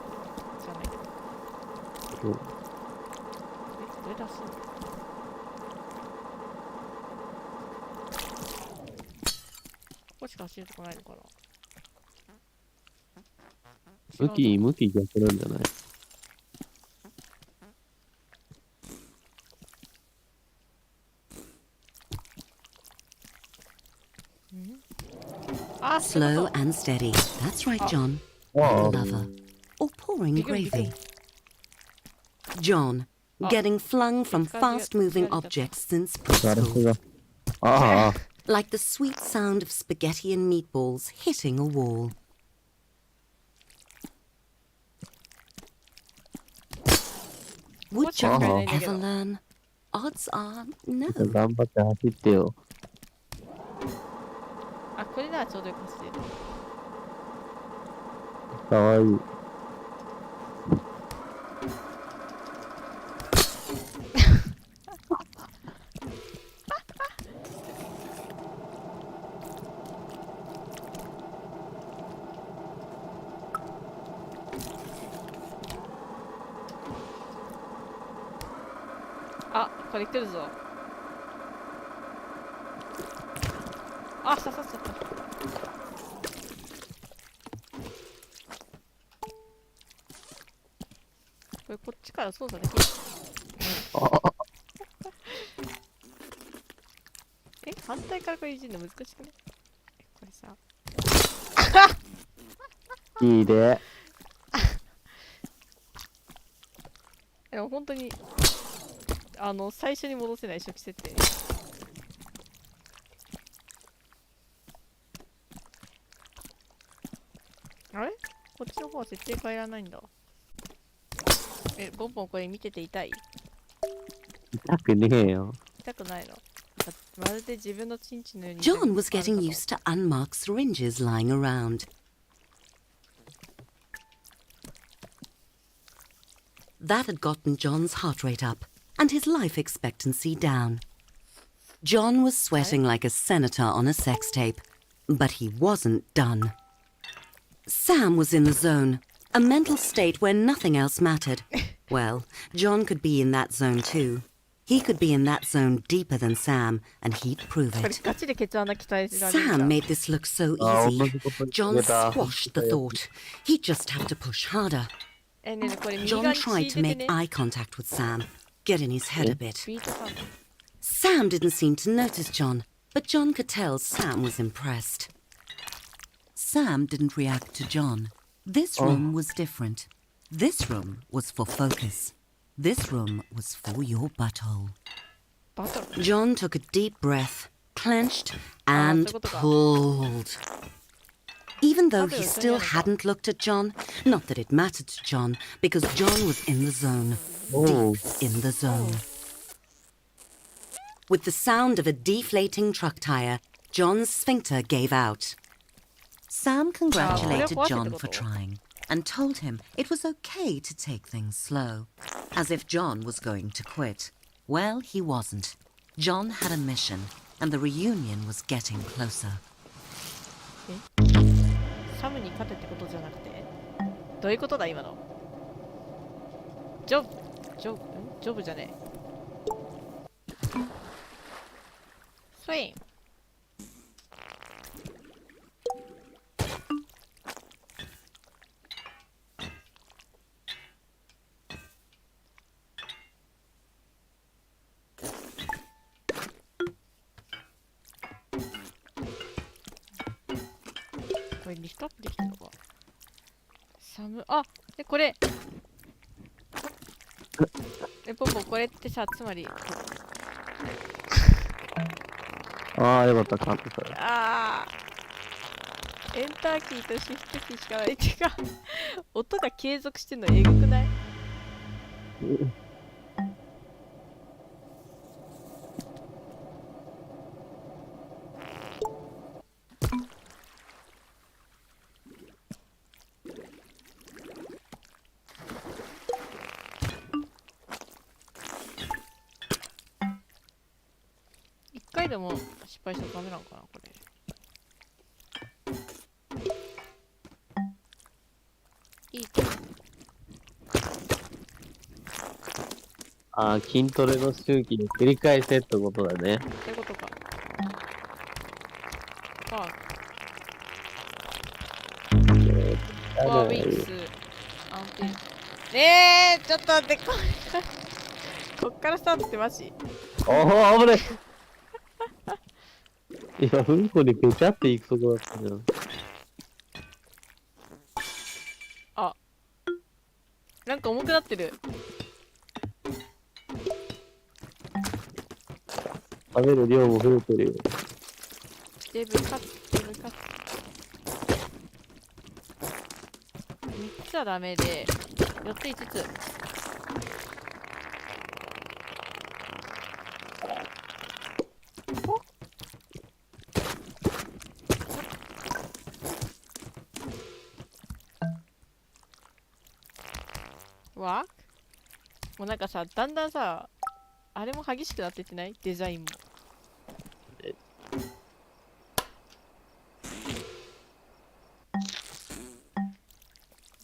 じゃないけど。どれ出すの？ここしか走るとこないのかな？
向き逆なんじゃない？
あ、
Slow and steady. That's right, John. Like a lover. Or pouring gravy. John, getting flung from fast-moving objects since
ガラス
preschool.
が。ああ、
like the sweet sound of spaghetti and meatballs hitting a wall. Would
What's your
John
friend?
ever learn? Odds are no.
頑張って走ってよ。
あ、これならちょうどよく走れる。
かわいい。
あ、これ来るぞ。あ、刺さっちゃった。これこっちから操作できる。え、反対からこれいじるの難しくね？これさ。
いいで。
でも本当に最初に戻せない初期設定。あれ？こっちの方は設定変えられないんだ。え、ボンボンこれ見てて痛い？
痛くねえよ。
痛くないの？まるで自分のチンチンのように。
John was getting used to unmarked syringes lying around. That had gotten John's heart rate up and his life expectancy down. John was sweating like a senator on a sex tape, but he wasn't done. Sam was in the zone, a mental state where nothing else mattered. Well, John could be in that zone too. He could be in that zone deeper than Sam, and he'd prove
これ
it.
ガチでケツ穴鍛えられるん
Sam
だ。
made this look so
あ、同
easy.
じこと言
John
ってた。
squashed the thought. He'd just have to push harder.
え、ねえねえこれ右
John
側に敷
tried
い
to
てて
make
ね。
eye contact with Sam, get in his head a bit.
ビートサウンド。
Sam didn't seem to notice John, but John could tell Sam was impressed. Sam didn't react to John. This room was different. This room was for focus. This room was for your butthole.
バトル。
John took a deep breath, clenched, and pulled. Even though he still hadn't looked at John, not that it mattered to John, because John was in the zone,
Oh.
deep in the zone. With the sound of a deflating truck tire, John's sphincter gave out. Sam congratulated John for trying and told him it was okay to take things slow, as if John was going to quit. Well, he wasn't. John had a mission, and the reunion was getting closer.
サムに勝てってことじゃなくて、どういうことだ今の？ジョブじゃねえ。スイン。これリフトアップできたのか。あ、でこれポポこれってさ、つまり
ああ、よかった、カットされ。
エンターキーとシフトキーしかないっていうか音が継続してんのえぐくない？一回でも失敗したらダメなのかなこれ。いいか。
ああ、筋トレの周期に繰り返せってことだね。
ってことか。パワーウィンクス安定。ねえ、ちょっと待って、こっからスタートってマジ？
おお、危ない。いや、うんこにぺちゃっていくとこだったじゃん。
あ、なんか重くなってる。
食べる量も増えてるよ。
デブカツデブカツ。3つはダメで4つ5つ。わもうなんかさ、だんだんさ、あれも激しくなってってない？デザインも。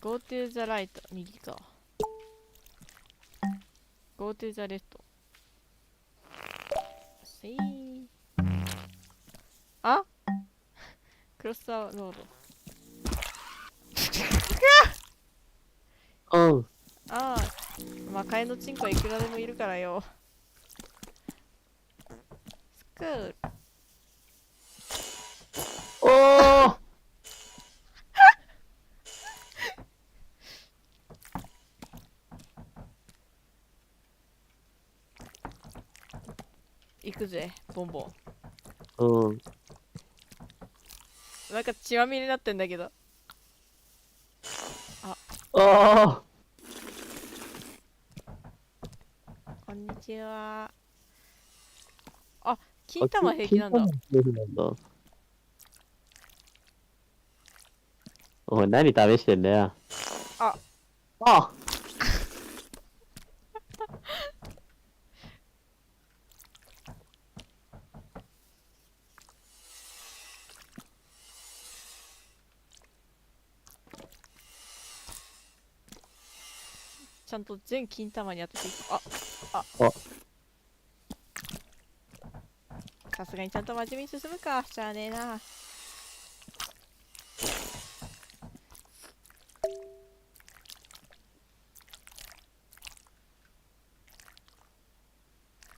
Go to the right 右か。Go to the left せい。あクロスアロード。
うん。
ああ、まあ替えのチンコはいくらでもいるからよ。スクール。
おー
行くぜ、ボンボン。
うん。
なんか血まみれになってんだけど。
あ
こんにちは。あ、金玉平気なんだ。
平気なんだ。おい、何試してんだよ。
あ
あ
ちゃんと全金玉に当てていく。
あ
さすがにちゃんと真面目に進むか。しゃあねえな。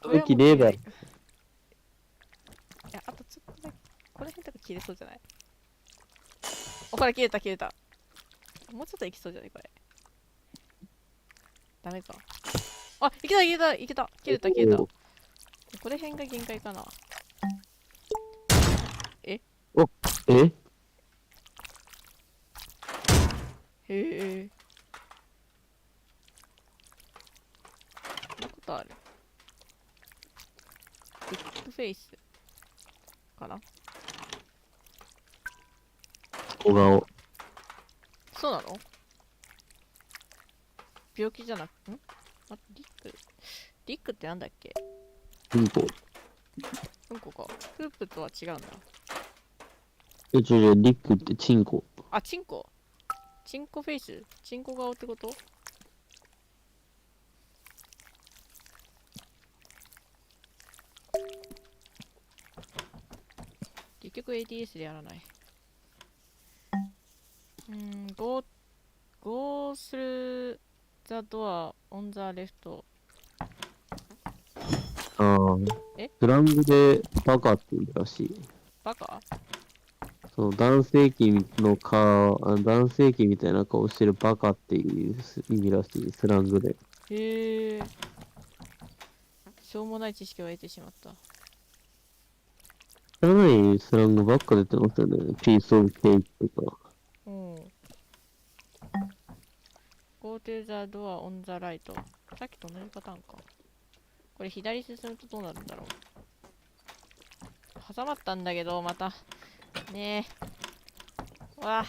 武器ねえだろ。
いや、あとちょっとだけ。この辺とか切れそうじゃない？お、これ切れた切れた。もうちょっといきそうじゃないこれ。ダメか。あ、いけたいけたいけた。切れた切れた。これ辺が限界かな。
え
へえ。そんなことある。ビッグフェイスかな。
小顔。
そうなの？病気じゃなく、あ、リックってなんだっけ？
うんこ。
うんこか。フープとは違うんだ。
リックってチンコ。
あ、チンコ。チンコフェイス？チンコ顔ってこと？結局 ADS でやらない。go through the door on the left。え？
スラングでバカって言うらしい。
バカ？
そう、男性器の顔、男性器みたいな顔してるバカっていう意味らしい、スラングで。
へえ。しょうもない知識を得てしまった。
知らないスラングばっか出てますよね。ピースオブケーキとか。
うん。Go to the door on the right。さっきと同じパターンか。これ左進むとどうなるんだろう。挟まったんだけど、また。ねえ。わ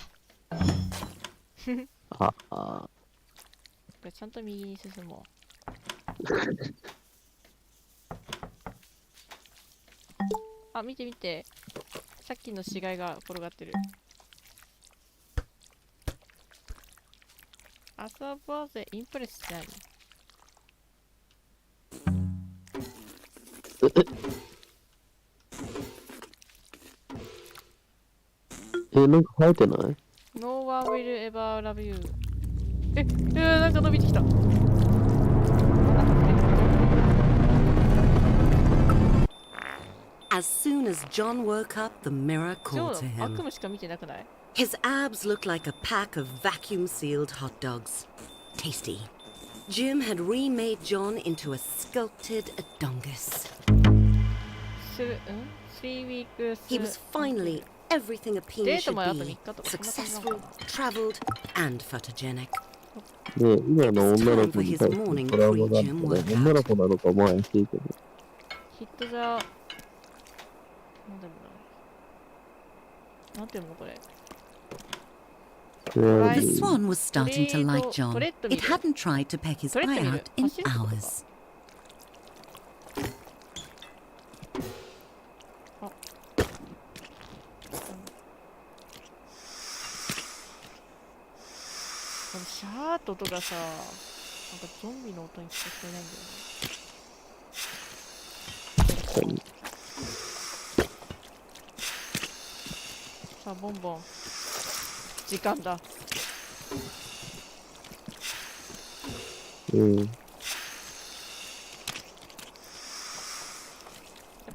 あ。これちゃんと右に進もう。あ、見て見て。さっきの死骸が転がってる。遊ぼうぜ。インプレスじゃないの。
なんか生えてない？
No one will ever love you。なんか伸びてきた。
As soon as John woke up, the mirror
ジョ
called to
ー、悪
him.
夢しか見てなくない？
His abs looked like a pack of vacuum-sealed hot dogs. Tasty. Jim had remade John into a sculpted Adongus.
3 weeks
He was finally everything a penis should
デートまであと
be.
3日とかそんな感じなの
Successful, travelled, and photogenic.
で、今の女の子に対してトラウマがあるから、女の子なのかも怪しいけど。
ヒットじゃなんだろうな。なんていうのこれ。
とりあえ
The
ず、
swan was starting to like John.
Toretto
It
みたい。
hadn't tried to peck his
Toretto
eye
見る。
out in
走るってことか。
hours.
あ。このシャートとかさ、なんかゾンビの音にしか聞こえないんだよね。さあ、ボンボン。時間だ。
うん。
やっ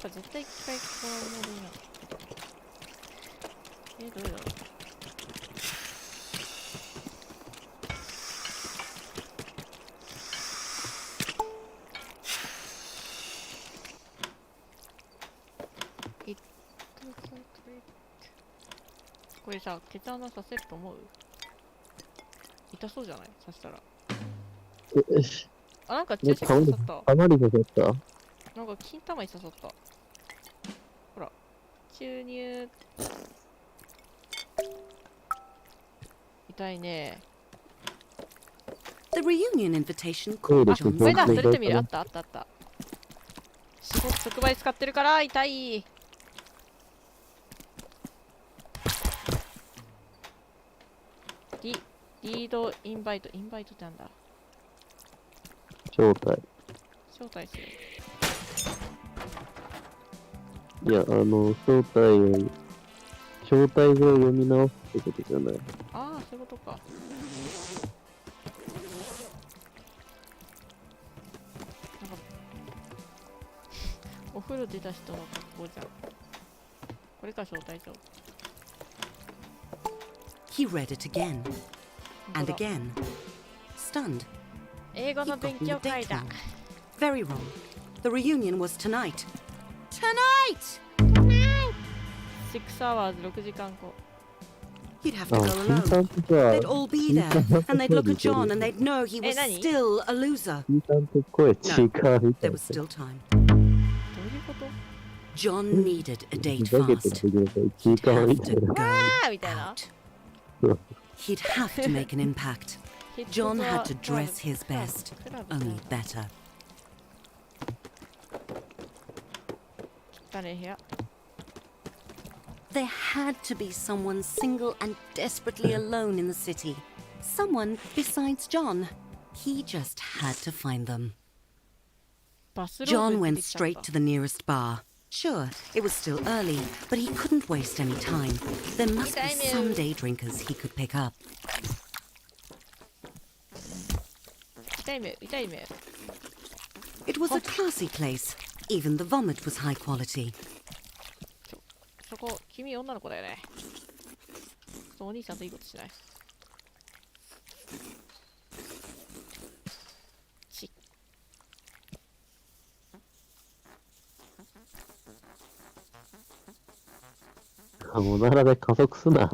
ぱ絶対一回ここのモードになる。どれだろう。これさ、ケツ穴させると思う？痛そうじゃない？さしたら。あ、なんか注射器刺さった。
たまりが出た。
なんか金玉に刺さった。ほら。注入。痛いね。
The reunion invitation
こ
caught
あ、
John's
これだ、そ
eye.
れってみる。あったあったあった。仕事即売使ってるから痛い。リードインバイト。インバイトってなんだ？
招待。
招待する。
いや、招待状を読み直すってことじゃない。
ああ、そういうことか。なんかお風呂出た人の格好じゃん。これか招待状。
He read it again
本
and
当だ。
again. Stunned.
英語の勉強会だ。
Very wrong. The reunion was tonight. Tonight!
6 hours 6時間後。
You'd have to
あ、
go
金
alone.
さんとさ、
They'd all be there, and they'd look at John and they'd know he was
何？
still a loser.
金さんと声違うみた
There
い
was
な。
still time.
どういうこと？
John needed a
ふ
date
ざけて
fast.
る時にさ、
He'd
1時間
have
みたい
to
な。
go
あーみたいな。
out. He'd have to make an impact. John had to dress his best, only better.
汚ねえ部屋。
There had to be someone single and desperately alone in the city. Someone besides John. He just had to find them.
バスローブ
John
出
went
てきたん
straight
だ。
to the nearest bar. Sure, it was still early, but he couldn't waste any time. There must be some day drinkers he could pick up.
痛い目、痛い目。
It was a classy place. Even the vomit was high quality.
そこ、君女の子だよね。お兄さんといいことしない。ち。
おならで加速すな。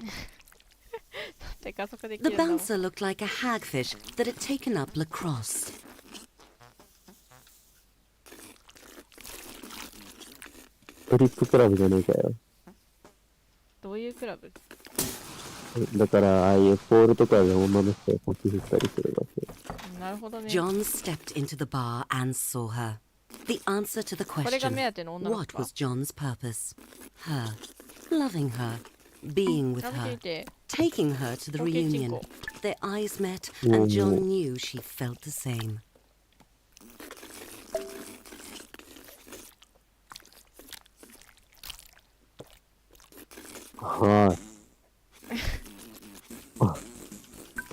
で加速でき
The
るんだもん。
bouncer looked like a hagfish that had taken up lacrosse.
トリップクラブじゃねえかよ。
どういうクラブ？
だから、ああいうポールとかで女の人を腰振ったりするわけ。
なるほどね。
John stepped into the bar and saw her. The answer to the
これが
question,
目当ての女の子
what
か。
was John's purpose? Her. Loving her. Being with
食べて
her.
みて。
Taking her to the
Okay,
reunion.
Chinko.
Their eyes met, and John knew she felt the same.
はい。あ、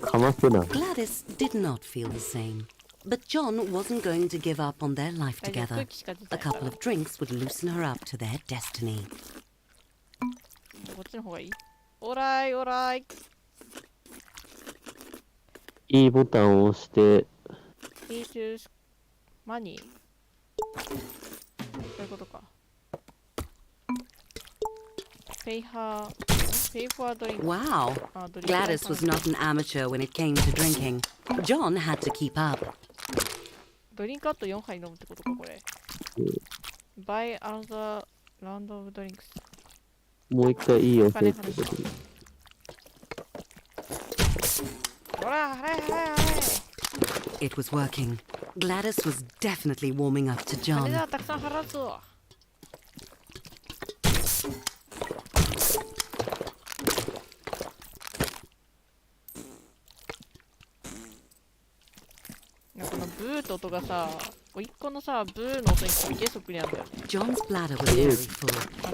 かますな。
Gladys did not feel the same. But John wasn't going to give up on their life
大丈夫、
together.
空気しか出て
A
ないから
couple of drinks would loosen her up to their destiny.
こっちの方がいい？オーライオーライ。
いいボタンを押して、
いいジュース。マニー。そういうことか。pay for a drink.
Wow.
あ、ドリンク代
Gladys was not an amateur when it came to drinking. John had to keep up.
ドリンクあと4杯飲むってことか、これ。Buy another round of drinks.
もう一回いいよせってことで。
ほら、払え払え払
It was working. Gladys was definitely warming up to
え。金
John.
だ、たくさん払うぞ。なんかこのブーって音がさ、一個のさ、ブーの音にすげえそっくりなんだよね。
John's bladder was very full.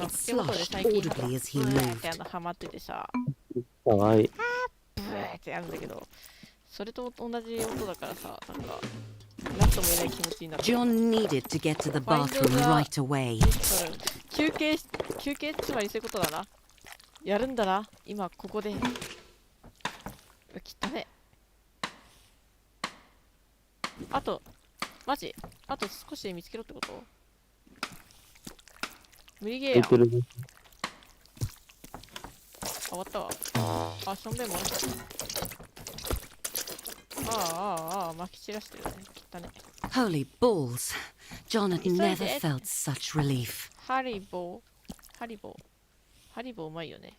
口元で
Sloshed
最近
audibly as he
ブーって
moved.
ハマっててさ、
かわいい。
ブーってやるんだけど、それと同じ音だからさ、なんか、なんとも言えない気持ちになる。
John needed to get to the bathroom right away.
休憩つまりそういうことだな。やるんだな、今ここで。汚ね。あと、マジあと少しで見つけろってこと？無理ゲーやん。
空いてるね。
あ、終わったわ。あ、しょんべんもらった。撒き散らしてるね。汚ね。
Holy balls. John had
It's
never
like it.
felt such relief.
ハリボーうまいよね。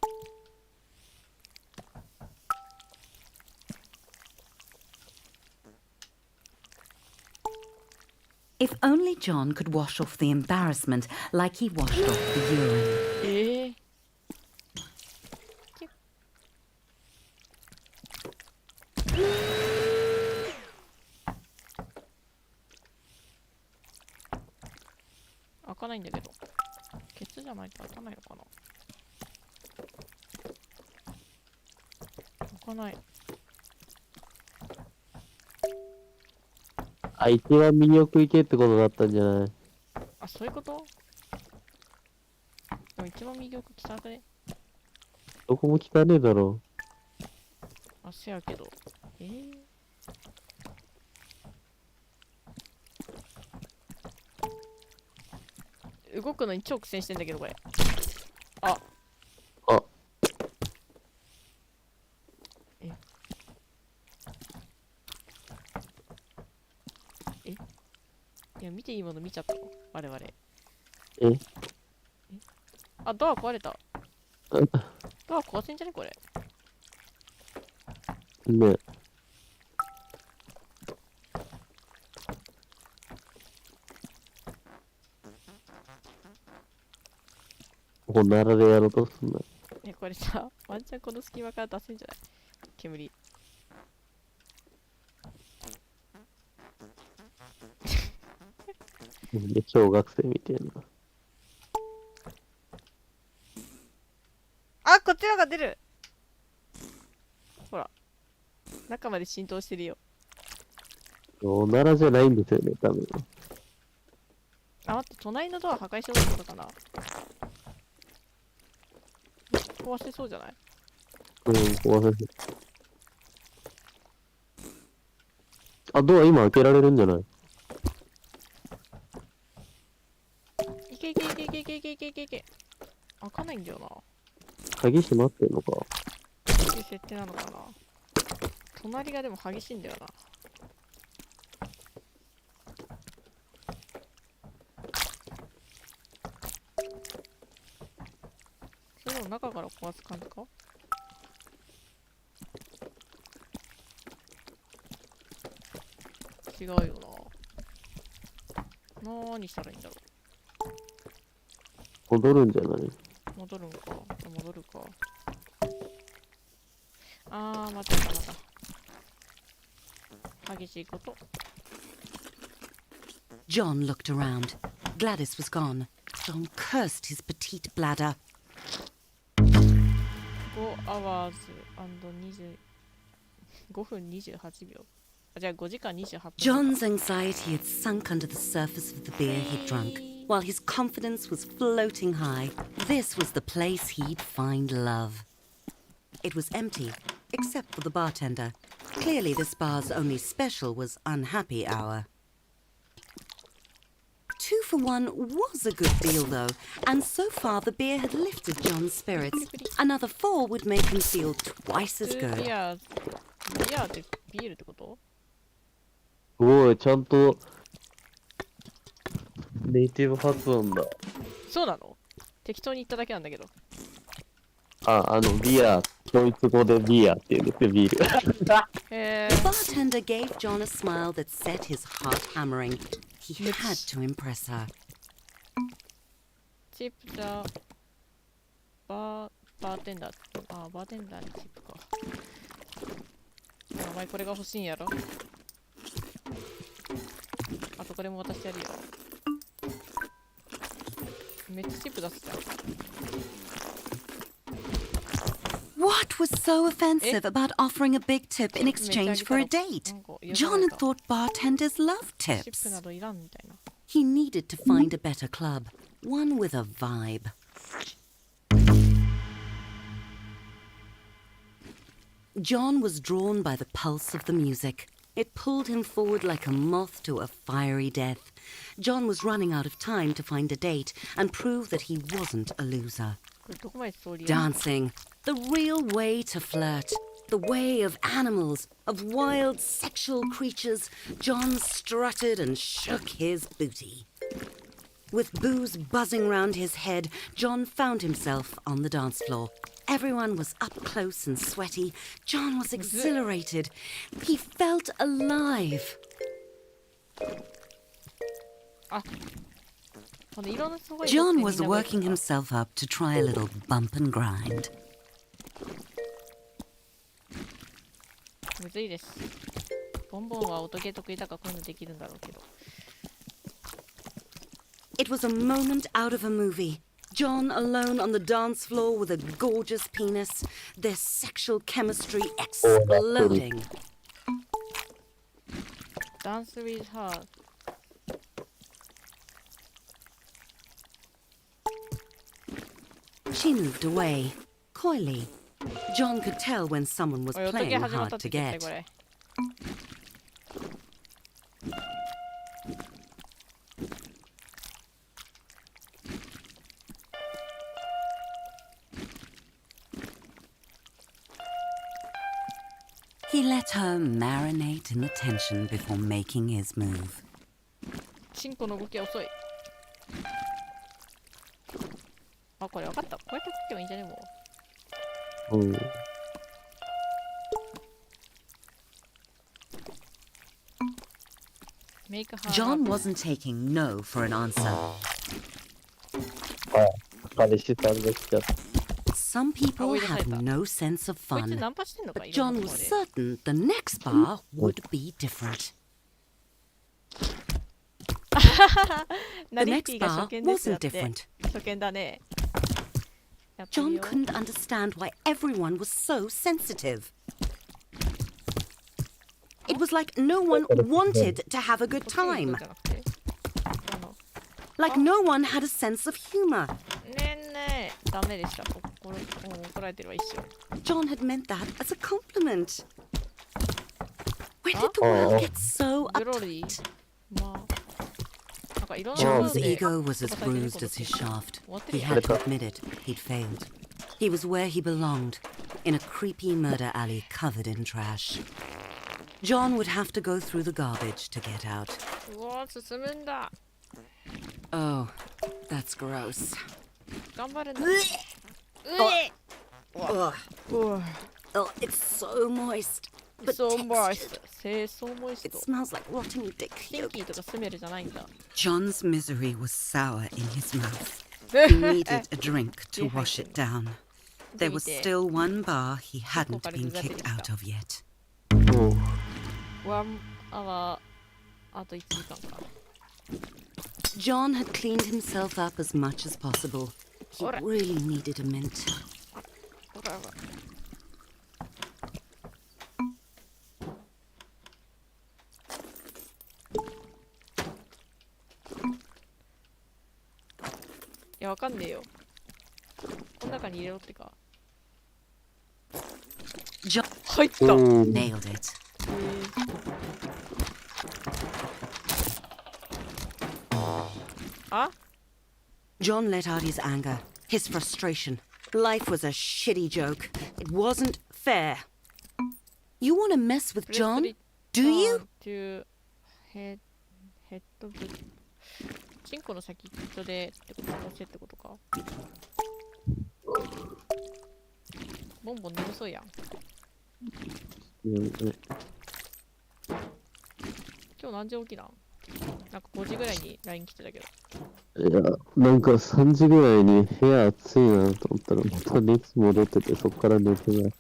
If only John could wash off the embarrassment like he washed off the urine.
開かないんだけど。ケツじゃないと開かないのかな。開かない。
あ、一番右奥行けってことだったんじゃない？
あ、そういうこと？でも一番右奥汚くね？
どこも汚ねえだろ。
あ、せやけど。動くのに超苦戦してんだけど、これ。あ。
あ。
いや、見ていいもの見ちゃったの我々。あ、ドア壊れた。ドア壊せんじゃねこれ。
ね。おならでやろうとすんな。
これさ、ワンチャンこの隙間から出せんじゃない？煙。
小学生みたいな。
あ、こっちのが出る。ほら、中まで浸透してるよ。
おならじゃないんですよね、多分。
あ、待って、隣のドア破壊しようってことかな。壊せそうじゃない？
うん、壊せ。あ、ドア今開けられるんじゃない？
いけいけいけいけいけいけいけいけいけ。開かないんだよな。
鍵閉まってんのか？
っていう設定なのかな。隣がでも激しいんだよな。それでも中から壊す感じか？違うよな。何したらいいんだろ
戻るんじゃない？
う。戻るんか。戻るか。また。激しいこと。
John looked around. Gladys was gone. John cursed his petite bladder.
5 hours and 5分28秒。じゃあ5時間28分。
John's anxiety had sunk under the surface of the beer he'd drunk, while his confidence was floating high. This was the place he'd find love. It was empty, except for the bartender. Clearly this bar's only special was unhappy hour. Too for one was a good deal, though, and so far the beer had lifted John's spirits. Another 4 would make him feel twice as
ビ
good.
アってビールってこと？
すごい、ちゃんと、ネイティブ発音だ。
そうなの？適当に言っただけなんだけど。
ビア、ドイツ語でビアって言うんですよ、ビール。
へ
The
ー。
bartender gave John a smile that set his heart hammering. He had to impress her.
チップじゃバーテンダー。バーテンダーにチップか。お前これが欲しいんやろ？あとこれも渡してやるよ。めっちゃチップ出すじゃん。
What was so offensive about offering a big tip in exchange for a date? John had thought bartenders loved
チップ
tips.
などいらんみたいな。
He needed to find a better club, one with a vibe. John was drawn by the pulse of the music. It pulled him forward like a moth to a fiery death. John was running out of time to find a date and prove that he wasn't a loser.
これどこまでストーリーやる？
Dancing, the real way to flirt. The way of animals, of wild sexual creatures. John strutted and shook his booty. With booze buzzing round his head, John found himself on the dance floor. Everyone was up close and sweaty. John was exhilarated. He felt alive.
この色のすごい
John
ボックス
was
にみんながいる
working
から
himself up to try a little bump and grind.
むずいです。ボンボンは音ゲー得意だからこういうのできるんだろうけど。
It was a moment out of a movie. John alone on the dance floor with a gorgeous penis, their sexual chemistry exploding.
ダンス with her。
She moved away, coyly. John could tell when someone was
おい、音ゲ
playing
ー始まった
hard
って
to
言って
get.
これ。
He let her marinate in the tension before making his move.
チンコの動きは遅い。あ、これ分かった。こうやって動けばいいんじゃねもう。
うん。
Make her
John
happy.
wasn't taking no for an answer.
彼氏さんが来ちゃった。
Some people
wait a
have
second.
no sense of
こいつ
fun.
ナンパしてんのか
But
いろん
John
なとこ
was
で
certain the next bar would be different.
ナ
The
リッテ
next
ィが初
bar
見ですだ
wasn't
って。
different.
初見だね。やっぱり
John
よ。
couldn't understand why everyone was so sensitive. It was like no one wanted to have a good
こっちに行
time.
くんじゃなくて。あの
Like no one had a sense of humor.
ねえねえ、ダメでした。これ怒られてるわ一緒。
John had meant that as a compliment. When did the world get so
グロリ
uptight?
ー。まあ。なんかいろんなところ
John's
で
ego was as
飛ばされてる
bruised
こと
as his shaft.
終わってる
He
やん。
had to admit it. He'd failed. He was where he belonged, in a creepy murder alley covered in trash. John would have to go through the garbage to get out.
うわー、進むんだ。
Oh, that's gross.
頑張るんだ。
Ugh. Oh, it's so moist. But
そうモイ
textured.
スト。清掃モイス
It
ト。
smells like rotting dick
スティン
yolk.
キーとかスメルじゃないんだ。
John's misery was sour in his mouth. He needed a drink to wash it down. There was still one bar he hadn't been kicked out of yet.
おう。
ワンアワー、あと1時間か。
John had cleaned himself up as much as possible. He
Alright.
really needed a mint.
ほらほら。いや、わかんねえよ。この中に入れろってか。
John
入った。
おう。
nailed it.
あ
John let out his anger, his frustration. Life was a shitty joke. It wasn't fair.
You want to mess with
プレスト
John?
リ
Do you?
to ヘッドブチンコの先っちょでってこと押せってことか。ボンボン眠そうやん。
ね
今日何時起きなん？なんか5時ぐらいに LINE 来てたけど。
いや、なんか3時ぐらいに部屋暑いなと思ったら、また熱戻ってて、そっから寝てない。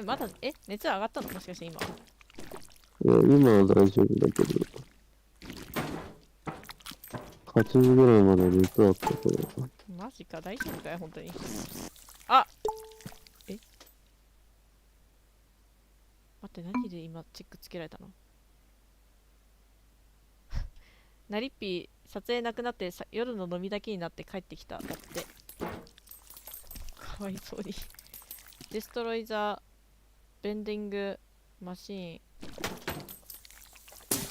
まだ、熱上がったのもしかして今。
いや、今は大丈夫だけど、8時ぐらいまで熱あったから。
マジか、大丈夫かよ、本当に。あ待って、何で今チェックつけられたの？なりっぴ撮影なくなって夜の飲みだけになって帰ってきた。だって。かわいそうに。デストロイザー、ベンディング、マシーン。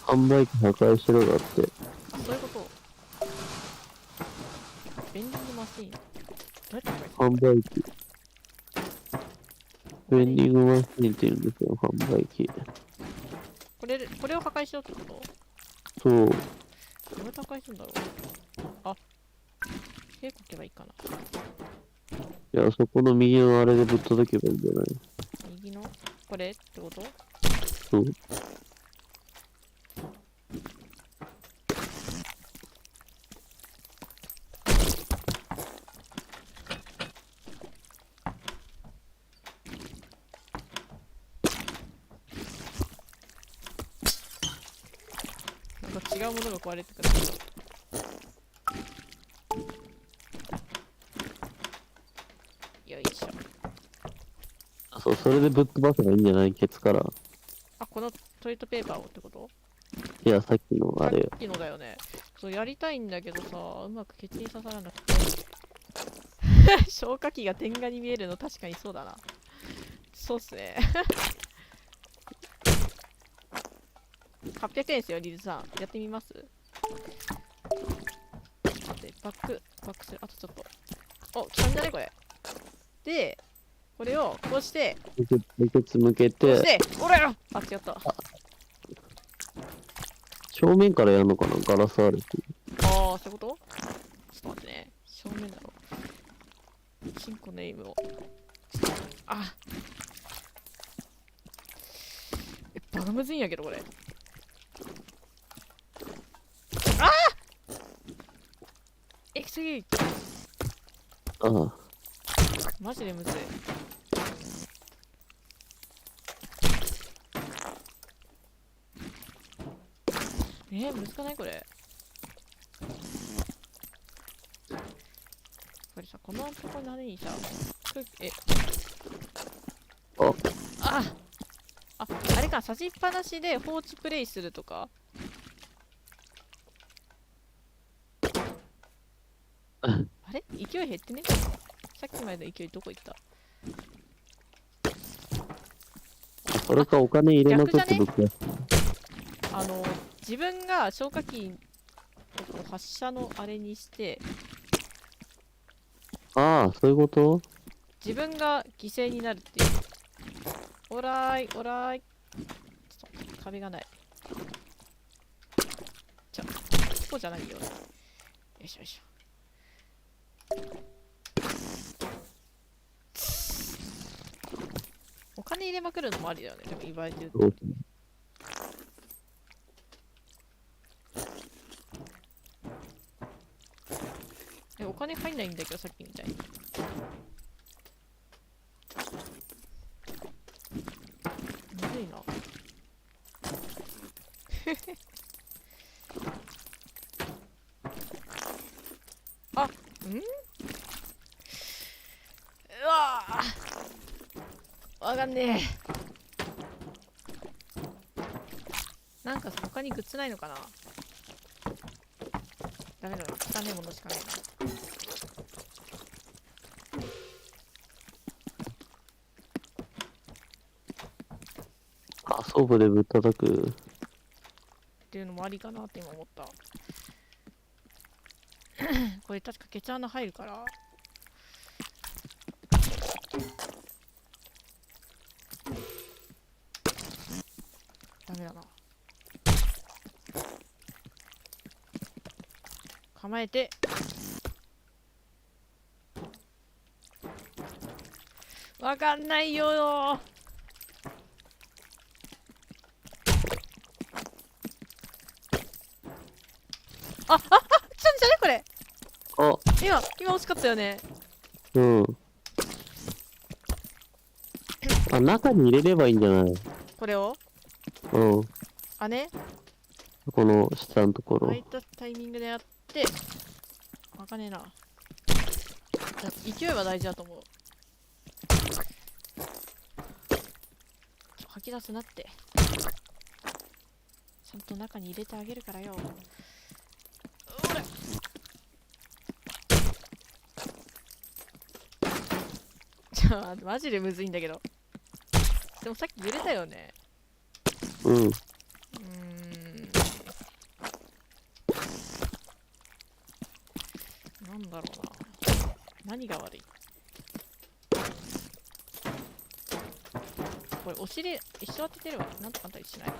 販売機破壊しろだって。
あ、そういうこと。ベンディングマシーン。どうやって破壊するの？
販売機。ベンディングマシーンって言うんですよ、販売機。
これを破壊しようってこと？
そう。
どうやって破壊するんだろう。あ、手こけばいいかな。
いや、そこの右のあれでぶっ届けばいいんじゃない？
右のこれってこと？
そう。
なんか違うものが壊れてくる。よいしょ。
そう、それでぶっ飛ばせばいいんじゃない？ケツから。
あ、このトイレットペーパーをってこと？
いや、さっきのあれ。
さっきのだよね。そう、やりたいんだけどさ、うまくケツに刺さらなくて。消火器が点画に見えるの確かにそうだな。そうっすね。800円ですよ、リズさん。やってみます？待って、バックする。あとちょっと。お、来たんじゃねこれ。で、これをこうして、
ケツ向け
こうし
て、
て、おらよあ、違った。
正面からやるのかな？ガラスあるし。
ああ、そういうこと？ちょっと待ってね。正面だろ。チンコのエイムを。あバカむずいんやけど、これ。ああエキスギ
ああ。
マジでむずい。むずかないこれ。これさ、このところにさ、あれか、差しっぱなしで放置プレイするとか。あれ勢い減ってね？さっきまでの勢いどこ行った？
それかお金入れまくってぶっ壊す。
自分が消火器を発射のあれにして、
ああ、そういうこと？
自分が犠牲になるっていう。オラーイ、オラーイ。ちょっと壁がない。ここじゃないよ。よいしょよいしょ。お金入れまくるのもありだよね。でも言われてると。お金入んないんだけど、さっきみたいに。むずいな。あ、うわぁわかんねえ。なんか他にグッズないのかな？ダメだな。汚ねえものしかないな。
装部でぶったたく。
っていうのもありかなって今思った。これ確かケツ穴入るから。ダメだな。構えて。わかんないよー。あ、来たんじゃねこれ。
あ、
今惜しかったよね。
うん。あ、中に入れればいいんじゃない？
これを
うん。
あね、
この下のところ。
空いたタイミングでやって、開かねえな。勢いは大事だと思う。吐き出すなって。ちゃんと中に入れてあげるからよ。おらちょ、マジでむずいんだけど。でもさっき揺れたよね。
うん。
なんだろうな。何が悪い？これお尻一生当ててればなんとかなったりしない？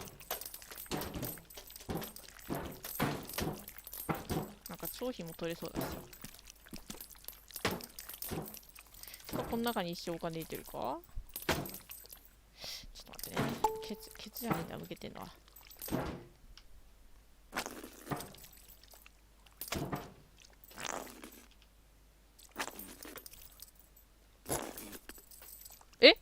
なんか商品も取れそうだしさ。この中に一生お金入れてるか？ちょっと待ってね。ケツじゃねえんだ、向けてんのは。え？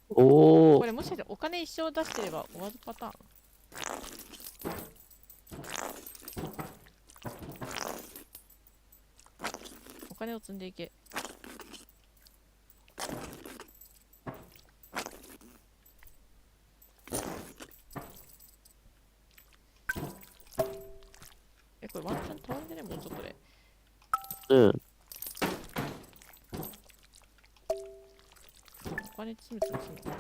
おー。
これもしかしてお金一生出してれば終わるパターン？お金を積んでいけ。これワンチャン飛んでね、もうちょっとで。
うん。
お金つむつむするのかな。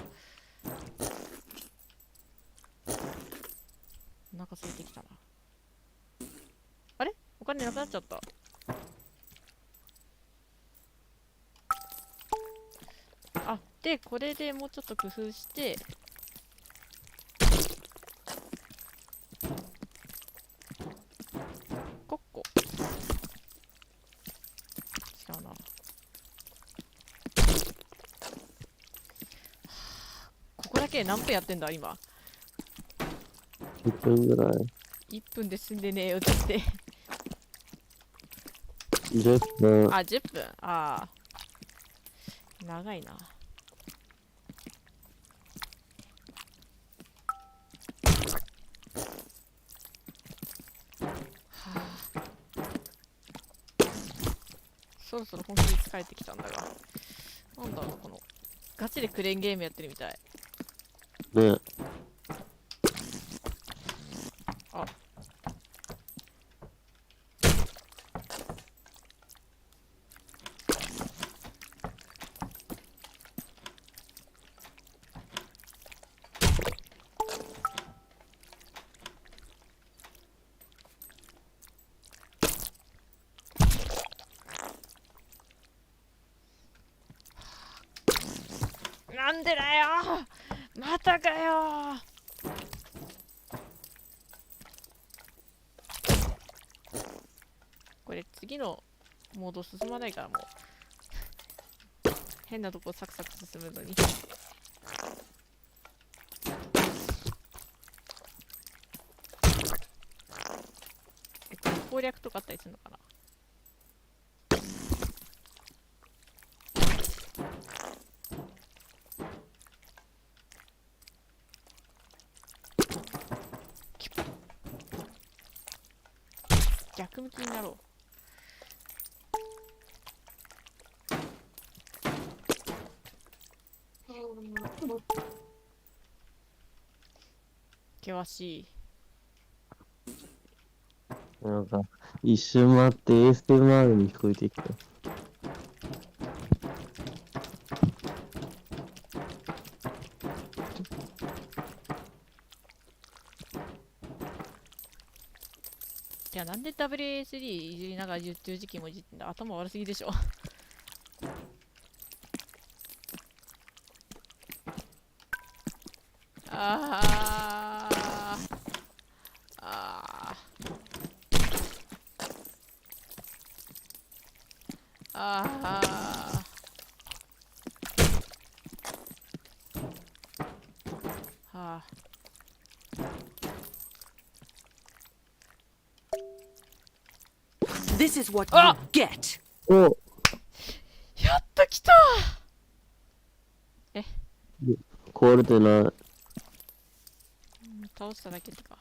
お腹空いてきたな。あれ？お金なくなっちゃった。あ、で、これでもうちょっと工夫して、コッコ。違うな。ここだけ何分やってんだ、今。
1分ぐらい。
1分で済んでねえよって
10分。
あ、10分。ああ。長いな。そろそろ本当に疲れてきたんだが。なんだろう、この、ガチでクレーンゲームやってるみたい。
ね。
あ。なんでだよまたかよこれ次のモード進まないからもう変なとこサクサク進むのにこれ攻略とかあったりするのかな。逆向きになろう。険しい。
なんか、一瞬待って ASMR に聞こえてきた。
や、なんで WA3 いじりながら十字キーもいじってんだ。頭悪すぎでしょ。あー。あー。あー。はあ。
This is what
Ah!
you get.
お、
やっと来た。
壊れてない。
倒しただけとか。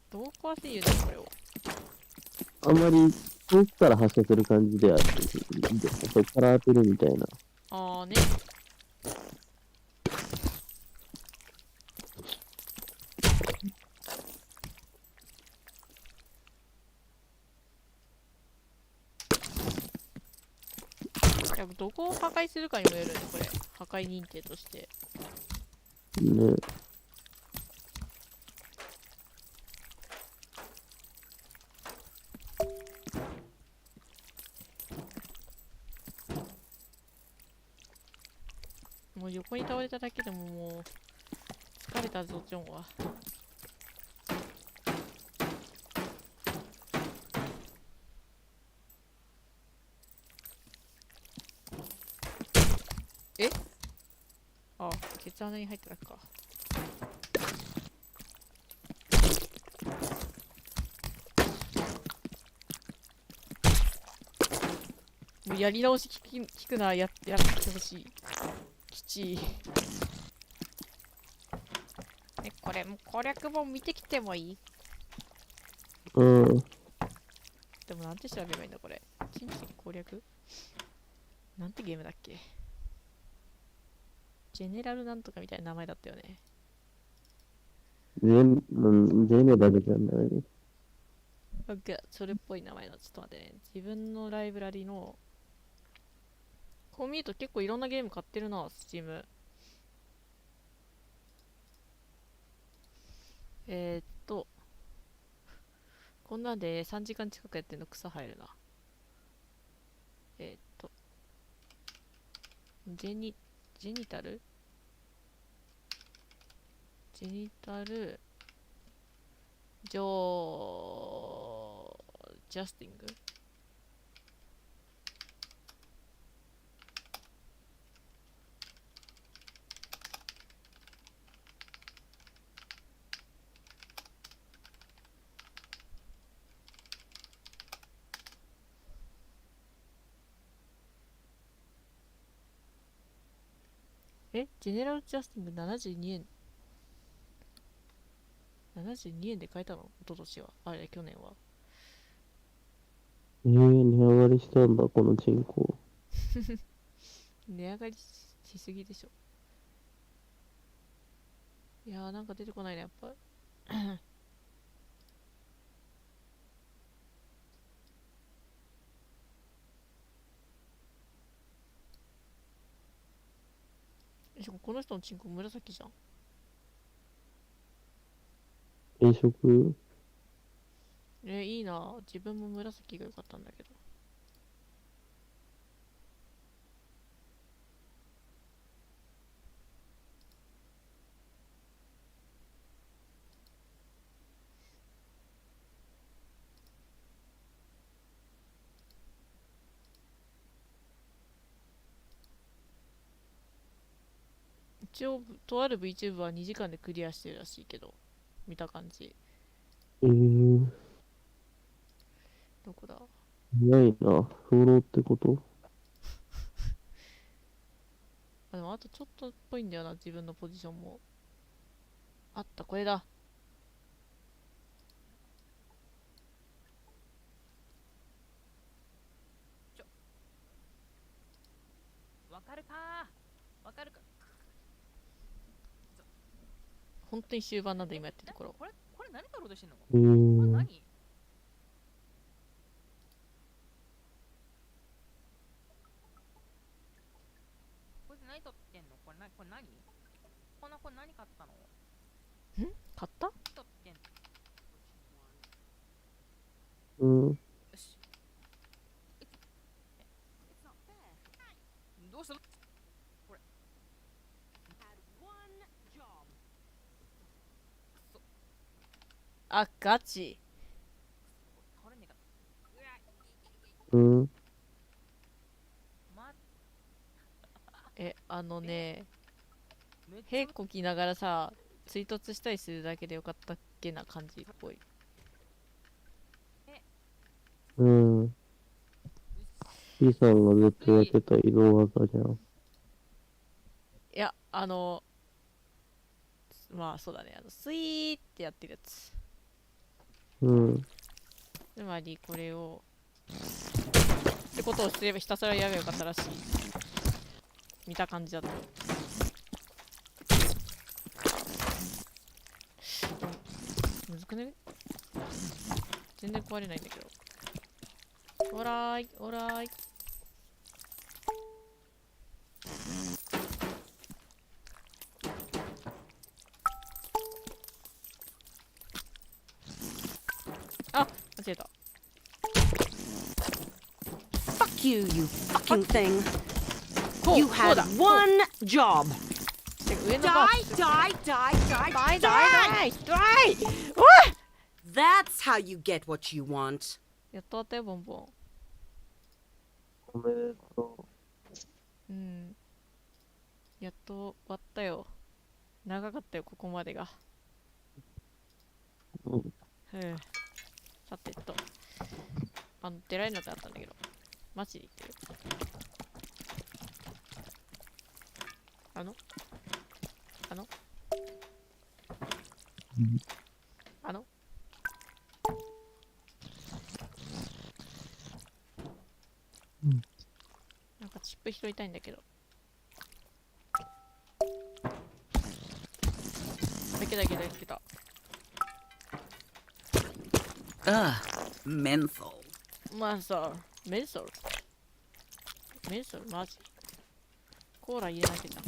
どう壊せ言うのこれを。
あんまり遠くから発射する感じでは、そこから当てるみたいな。
あーね。いやどこを破壊するかにもよるね、これ。破壊認定として。
ね。
もう横に倒れただけでももう疲れたぞ、ジョンは。えあ、ケツ穴に入っただけか。もうやり直し聞くな、やってほしい。きちい。ね、これ、攻略本見てきてもいい？
うん。
でもなんて調べればいいんだこれ。人生攻略なんてゲームだっけ？ジェネラルなんとかみたいな名前だったよね。
全部だけじゃない。
なんか、それっぽい名前の。ちょっと待ってね。自分のライブラリの、こう見ると結構いろんなゲーム買ってるな、スチーム。こんなんで3時間近くやってんの草生えるな。ジェニタルジャスティングジェネラルジャスティング72円。72円で買えたの？一昨年は。あれ、去年は。
値上がりしたんだ、この人口。
値上がりしすぎでしょ。いやー、なんか出てこないね、やっぱ。しかもこの人のチンコ紫じゃん。
転職。
いいな。自分も紫が良かったんだけど。一応、とある VTuber は2時間でクリアしてるらしいけど、見た感じ。どこだ？
ないな。早漏ってこと？
あ、でもあとちょっとっぽいんだよな、自分のポジションも。あった、これだ。
わかるかわかるか。
本当に終盤なんだ、今やってるところ。
これ何取ろうとしてんの？こ
う
れ
ん。
何？何買ったの？
買った？
一つ券。
うん。
よし。どうしたの？これ。
あ、ガチ。
倒れねえか。
うん。
ま、
あのね、
めっちゃ
屁こきながらさ、追突したりするだけでよかったっけな感じっぽい。
うん。B さんがずっとやってた移動技じゃん。
いや、まあそうだね、スイーってやってるやつ。
うん。
つまりこれを、ってことをすればひたすらやればよかったらしい。見た感じだと。むずくね？全然壊れないんだけど。おらーい、おらーい。あ、間違えた。
Fuck you, you fucking thing.
こう、
You
こう
had
だ。
one job.
てか上のバ
Die,
ー
die, die, die,
ダイ
die.
ダイダイ。
That's how you get what you want.
やっと終わったよ、ボンボン。
おめでと
うん。やっと終わったよ。長かったよ、ここまでが。
う。うん。
ふう。さて出られなくなったんだけど。マジで言ってる。あのあの
うん
あの
うん。
なんかチップ拾いたいんだけど。いけたいけたいけた。
Ugh, menthol.
まあさ、メンソール。メンソールマジ。コーラ入れなきゃじゃん。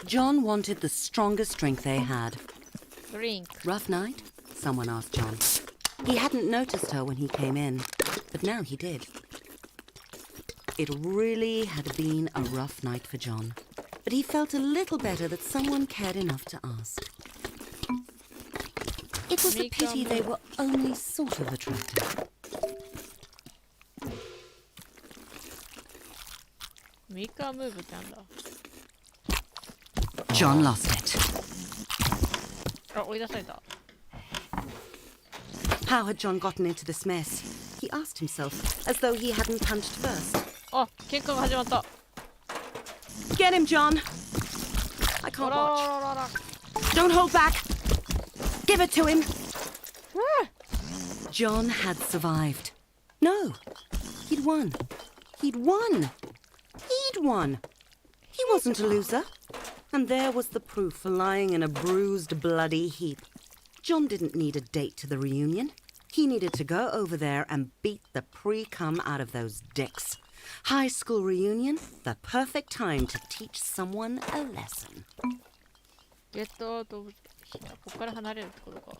John wanted the strongest drink they had.
ドリンク。
Rough night? Someone asked John. He hadn't noticed her when he came in, but now he did. It really had been a rough night for John, but he felt a little better that someone cared enough to ask. It was a
Make
pity
them-
they were only sort of attractive.
メーカームーブってなんだ？
John lost it.
あ、追い出された。
How had John gotten into this mess? He asked himself, as though he hadn't punched first.
あ、喧嘩が始まった。
Get him, John! I
お
can't
ら
watch.
ららら。
Don't hold back! Give it to him! John had survived. No, he'd won. He'd won. He'd won. He wasn't a loser. And there was the proof lying in a bruised, bloody heap. John didn't need a date to the reunion. He needed to go over there and beat the pre-cum out of those dicks. High school reunion, the perfect time to teach someone a lesson.
動物。ここから離れるってことか。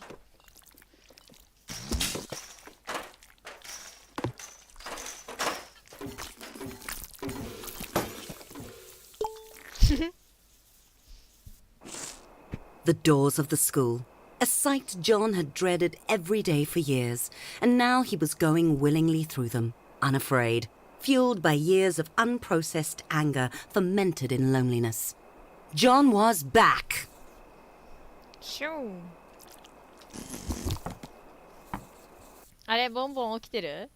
The doors of the school. A sight John had dreaded every day for years, and now he was going willingly through them, unafraid, fueled by years of unprocessed anger fermented in loneliness. John was back.
シューン。あれ、ボンボン起きてる？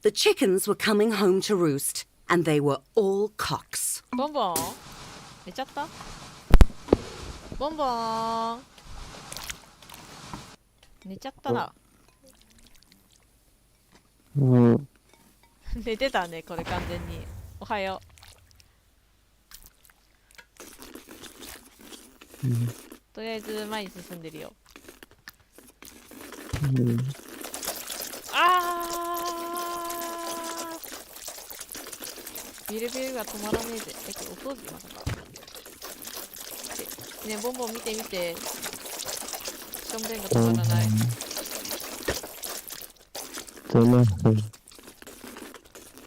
The chickens were coming home to roost, and they were all cocks.
ボンボン寝ちゃった？ボンボーン寝ちゃったな。
うん。
寝てたね、これ完全に。おはよとりあえず前に進んでるよ。
うん。
ビルビルが止まらねえぜ。これお掃除まさか。ねえボンボン見て見て。しょんべんが止まらない。
止まらない。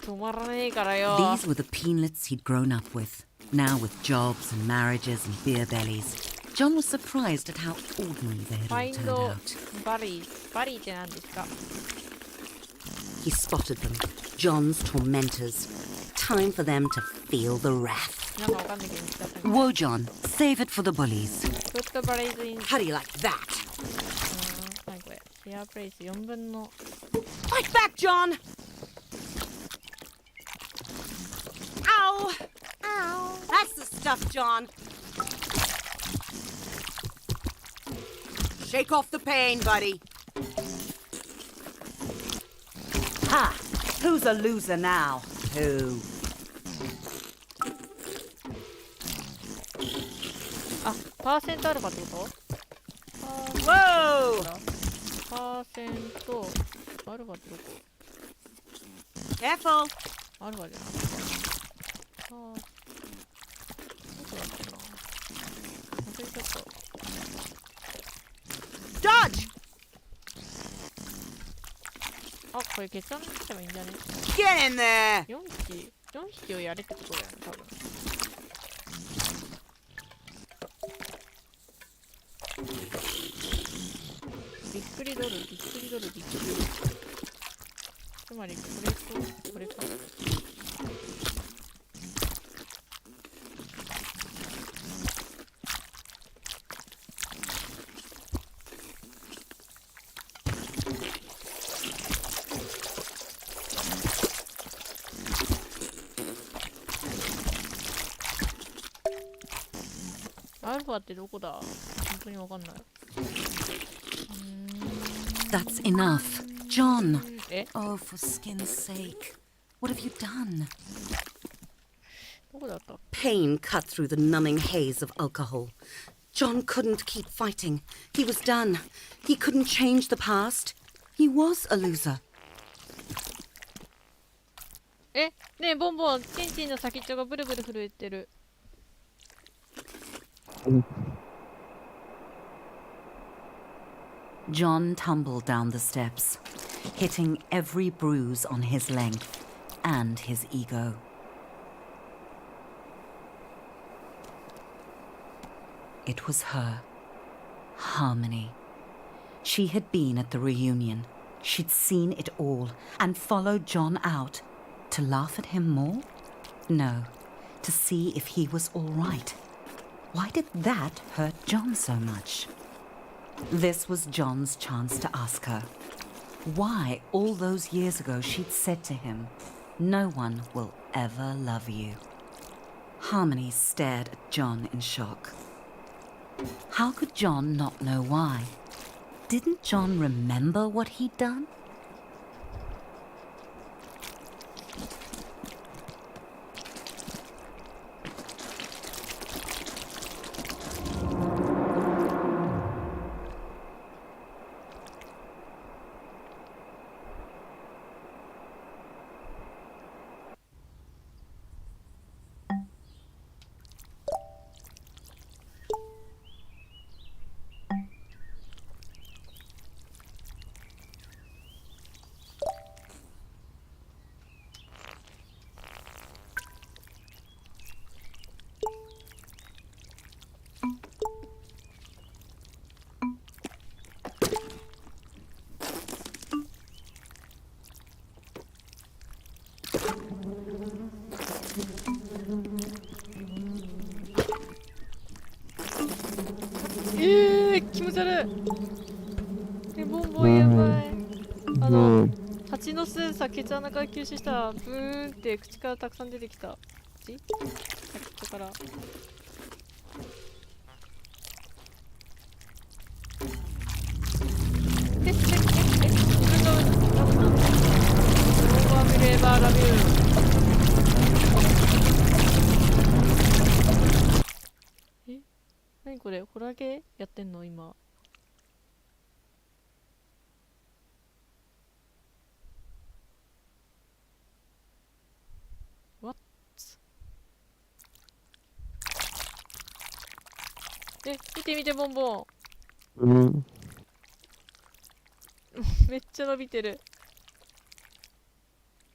止まらねえからよ。
These were the Peanuts he'd grown up with. Now with jobs and marriages and beer bellies, John was surprised at how ordinary they had all
Find
turned
the
out.
バリー。バリーって何ですか？
He spotted them, John's tormentors. Time for them to feel the wrath.
なんかわかんないけど見つかったね。
Whoa, John, save it for the bullies.
Put the berries in.
How do you like that?
何これ。シェアプレイス4分の。
Fight back, John! Ow! Ow! That's the stuff, John. Shake off the pain, buddy. Ha! Who's a loser now? Who?
あ、パーセントアルファってこと？
Whoa!
パーセントアルファってどこ？
Careful!
アルファじゃない。どこだったかな。忘れちゃった。
Dodge!
あ、これ決断にしたらいいんじゃね？
Get in there!
4匹をやれってことだよね、多分。びっくりドル、びっくりドル、びっくり。つまり、これと、これか。アルファってどこだ？本当にわかんない。
That's enough. John!
え？
Oh, for skin's sake. What have you done?
どこだった？
Pain cut through the numbing haze of alcohol. John couldn't keep fighting. He was done. He couldn't change the past. He was a loser.
え、ねえ、ボンボン、チンチンの先っちょがブルブル震えてる。
John tumbled down the steps, hitting every bruise on his length and his ego. It was her, Harmony. She had been at the reunion. She'd seen it all and followed John out. To laugh at him more? No, to see if he was all right. Why did that hurt John so much? This was John's chance to ask her why all those years ago she'd said to him, "No one will ever love you." Harmony stared at John in shock. How could John not know why? Didn't John remember what he'd done?
気持ち悪い。え、ボンボンやばい。蜂の巣さ、ケツ穴から吸収したらブーンって口からたくさん出てきた。口？先っちょから。自分がラブなの？オーバービレーバーラビュー。え？何これ？ホラゲー？んの今。What? 見て見てボンボン。
うん。
めっちゃ伸びてる。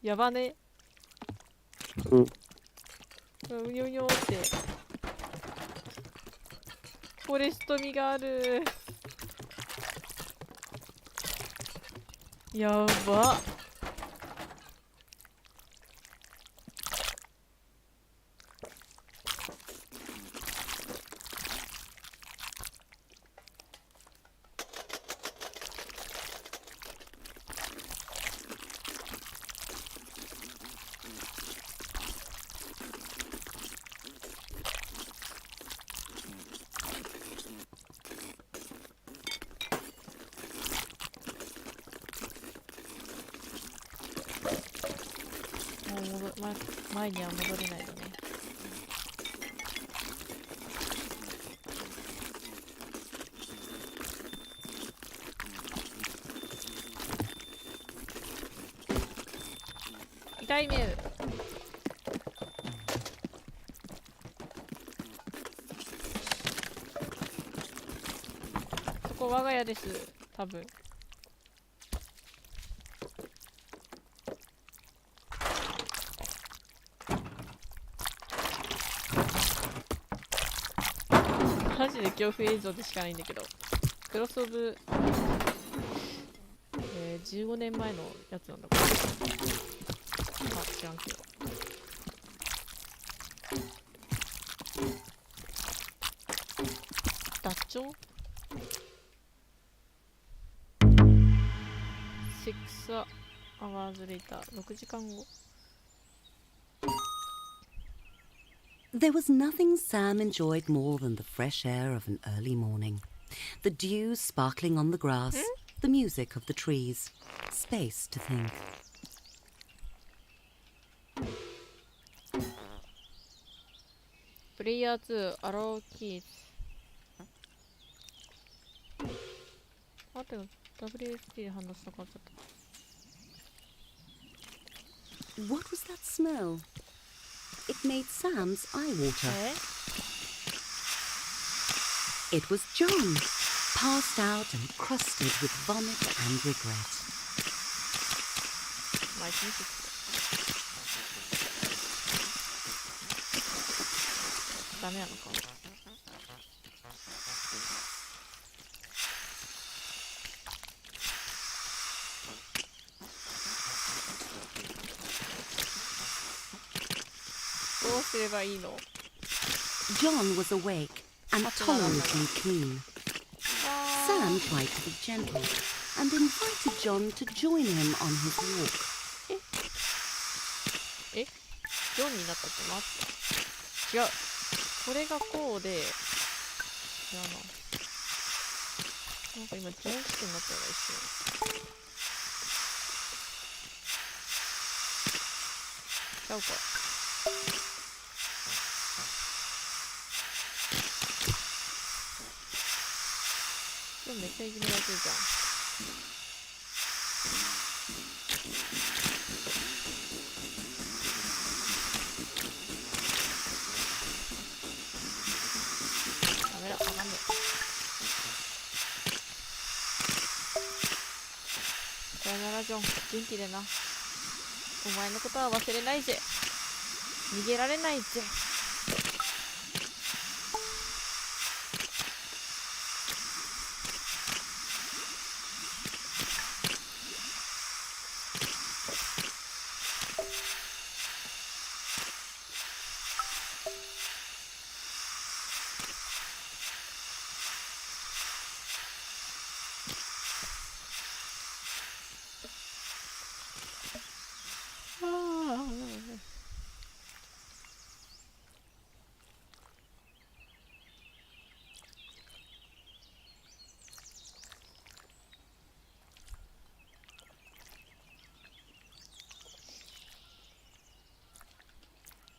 やばね。
うん。
うにょうにょって。フォレスト味がある。やば。もう前には戻れないのね。痛い目。そこ我が家です。多分。マジで恐怖映像でしかないんだけど。クロスオブ、15年前のやつなんだこれ。あ、知らんけど。ダッチョウ ?6 hours later。6時間後。
There was nothing Sam enjoyed more than the fresh air of an early morning. The dew sparkling on the grass, the music of the trees, space to think.
プレイヤー2、アローキーズ。待ってよ、WSD で反応した変わっちゃった。
What was that smell? It made Sam's eye water. It was John, passed out and crusted with vomit and regret.
まあ、一日ダメなのか。どうすればいいの？
John was awake and tolerantly clean. Sam tried to be gentle and invited John to join him on his walk.
ジョンになったって待って。違う。これがこうで、違うな。なんか今、ジョン式になったような一瞬。ちゃうか。ジョンめっちゃいじめられてるじゃん。ダメだ、わかんねえ。さよならジョン、元気でな。お前のことは忘れないぜ。逃げられないぜ。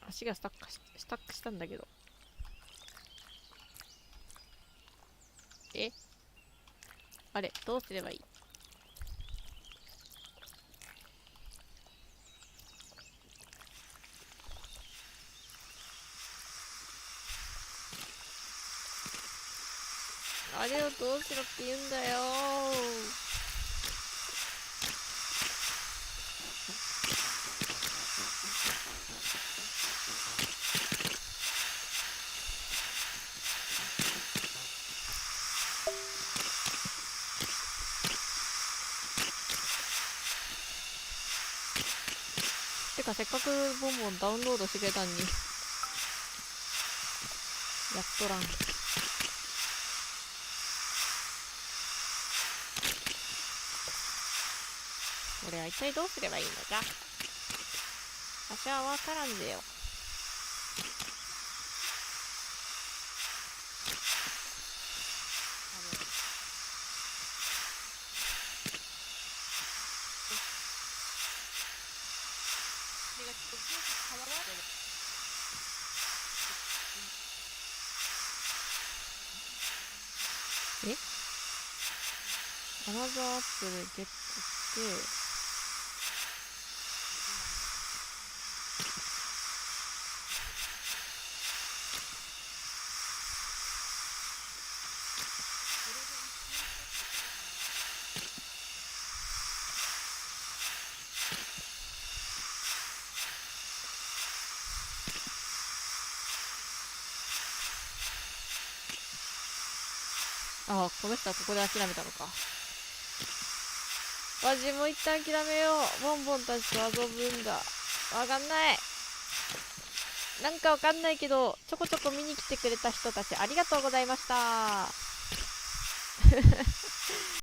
足がスタックしたんだけど。え、あれ、どうすればいい？あれをどうしろって言うんだよてか、せっかくボンボンダウンロードしてくれたのにやっとらん。俺は一体どうすればいいのじゃ。私はわからんぜよ。え、アナザーアップルゲットして、ああ、この人はここで諦めたのか。わしも一旦諦めよう。ボンボンたちと遊ぶんだ。わかんない。なんかわかんないけど、ちょこちょこ見に来てくれた人たちありがとうございました。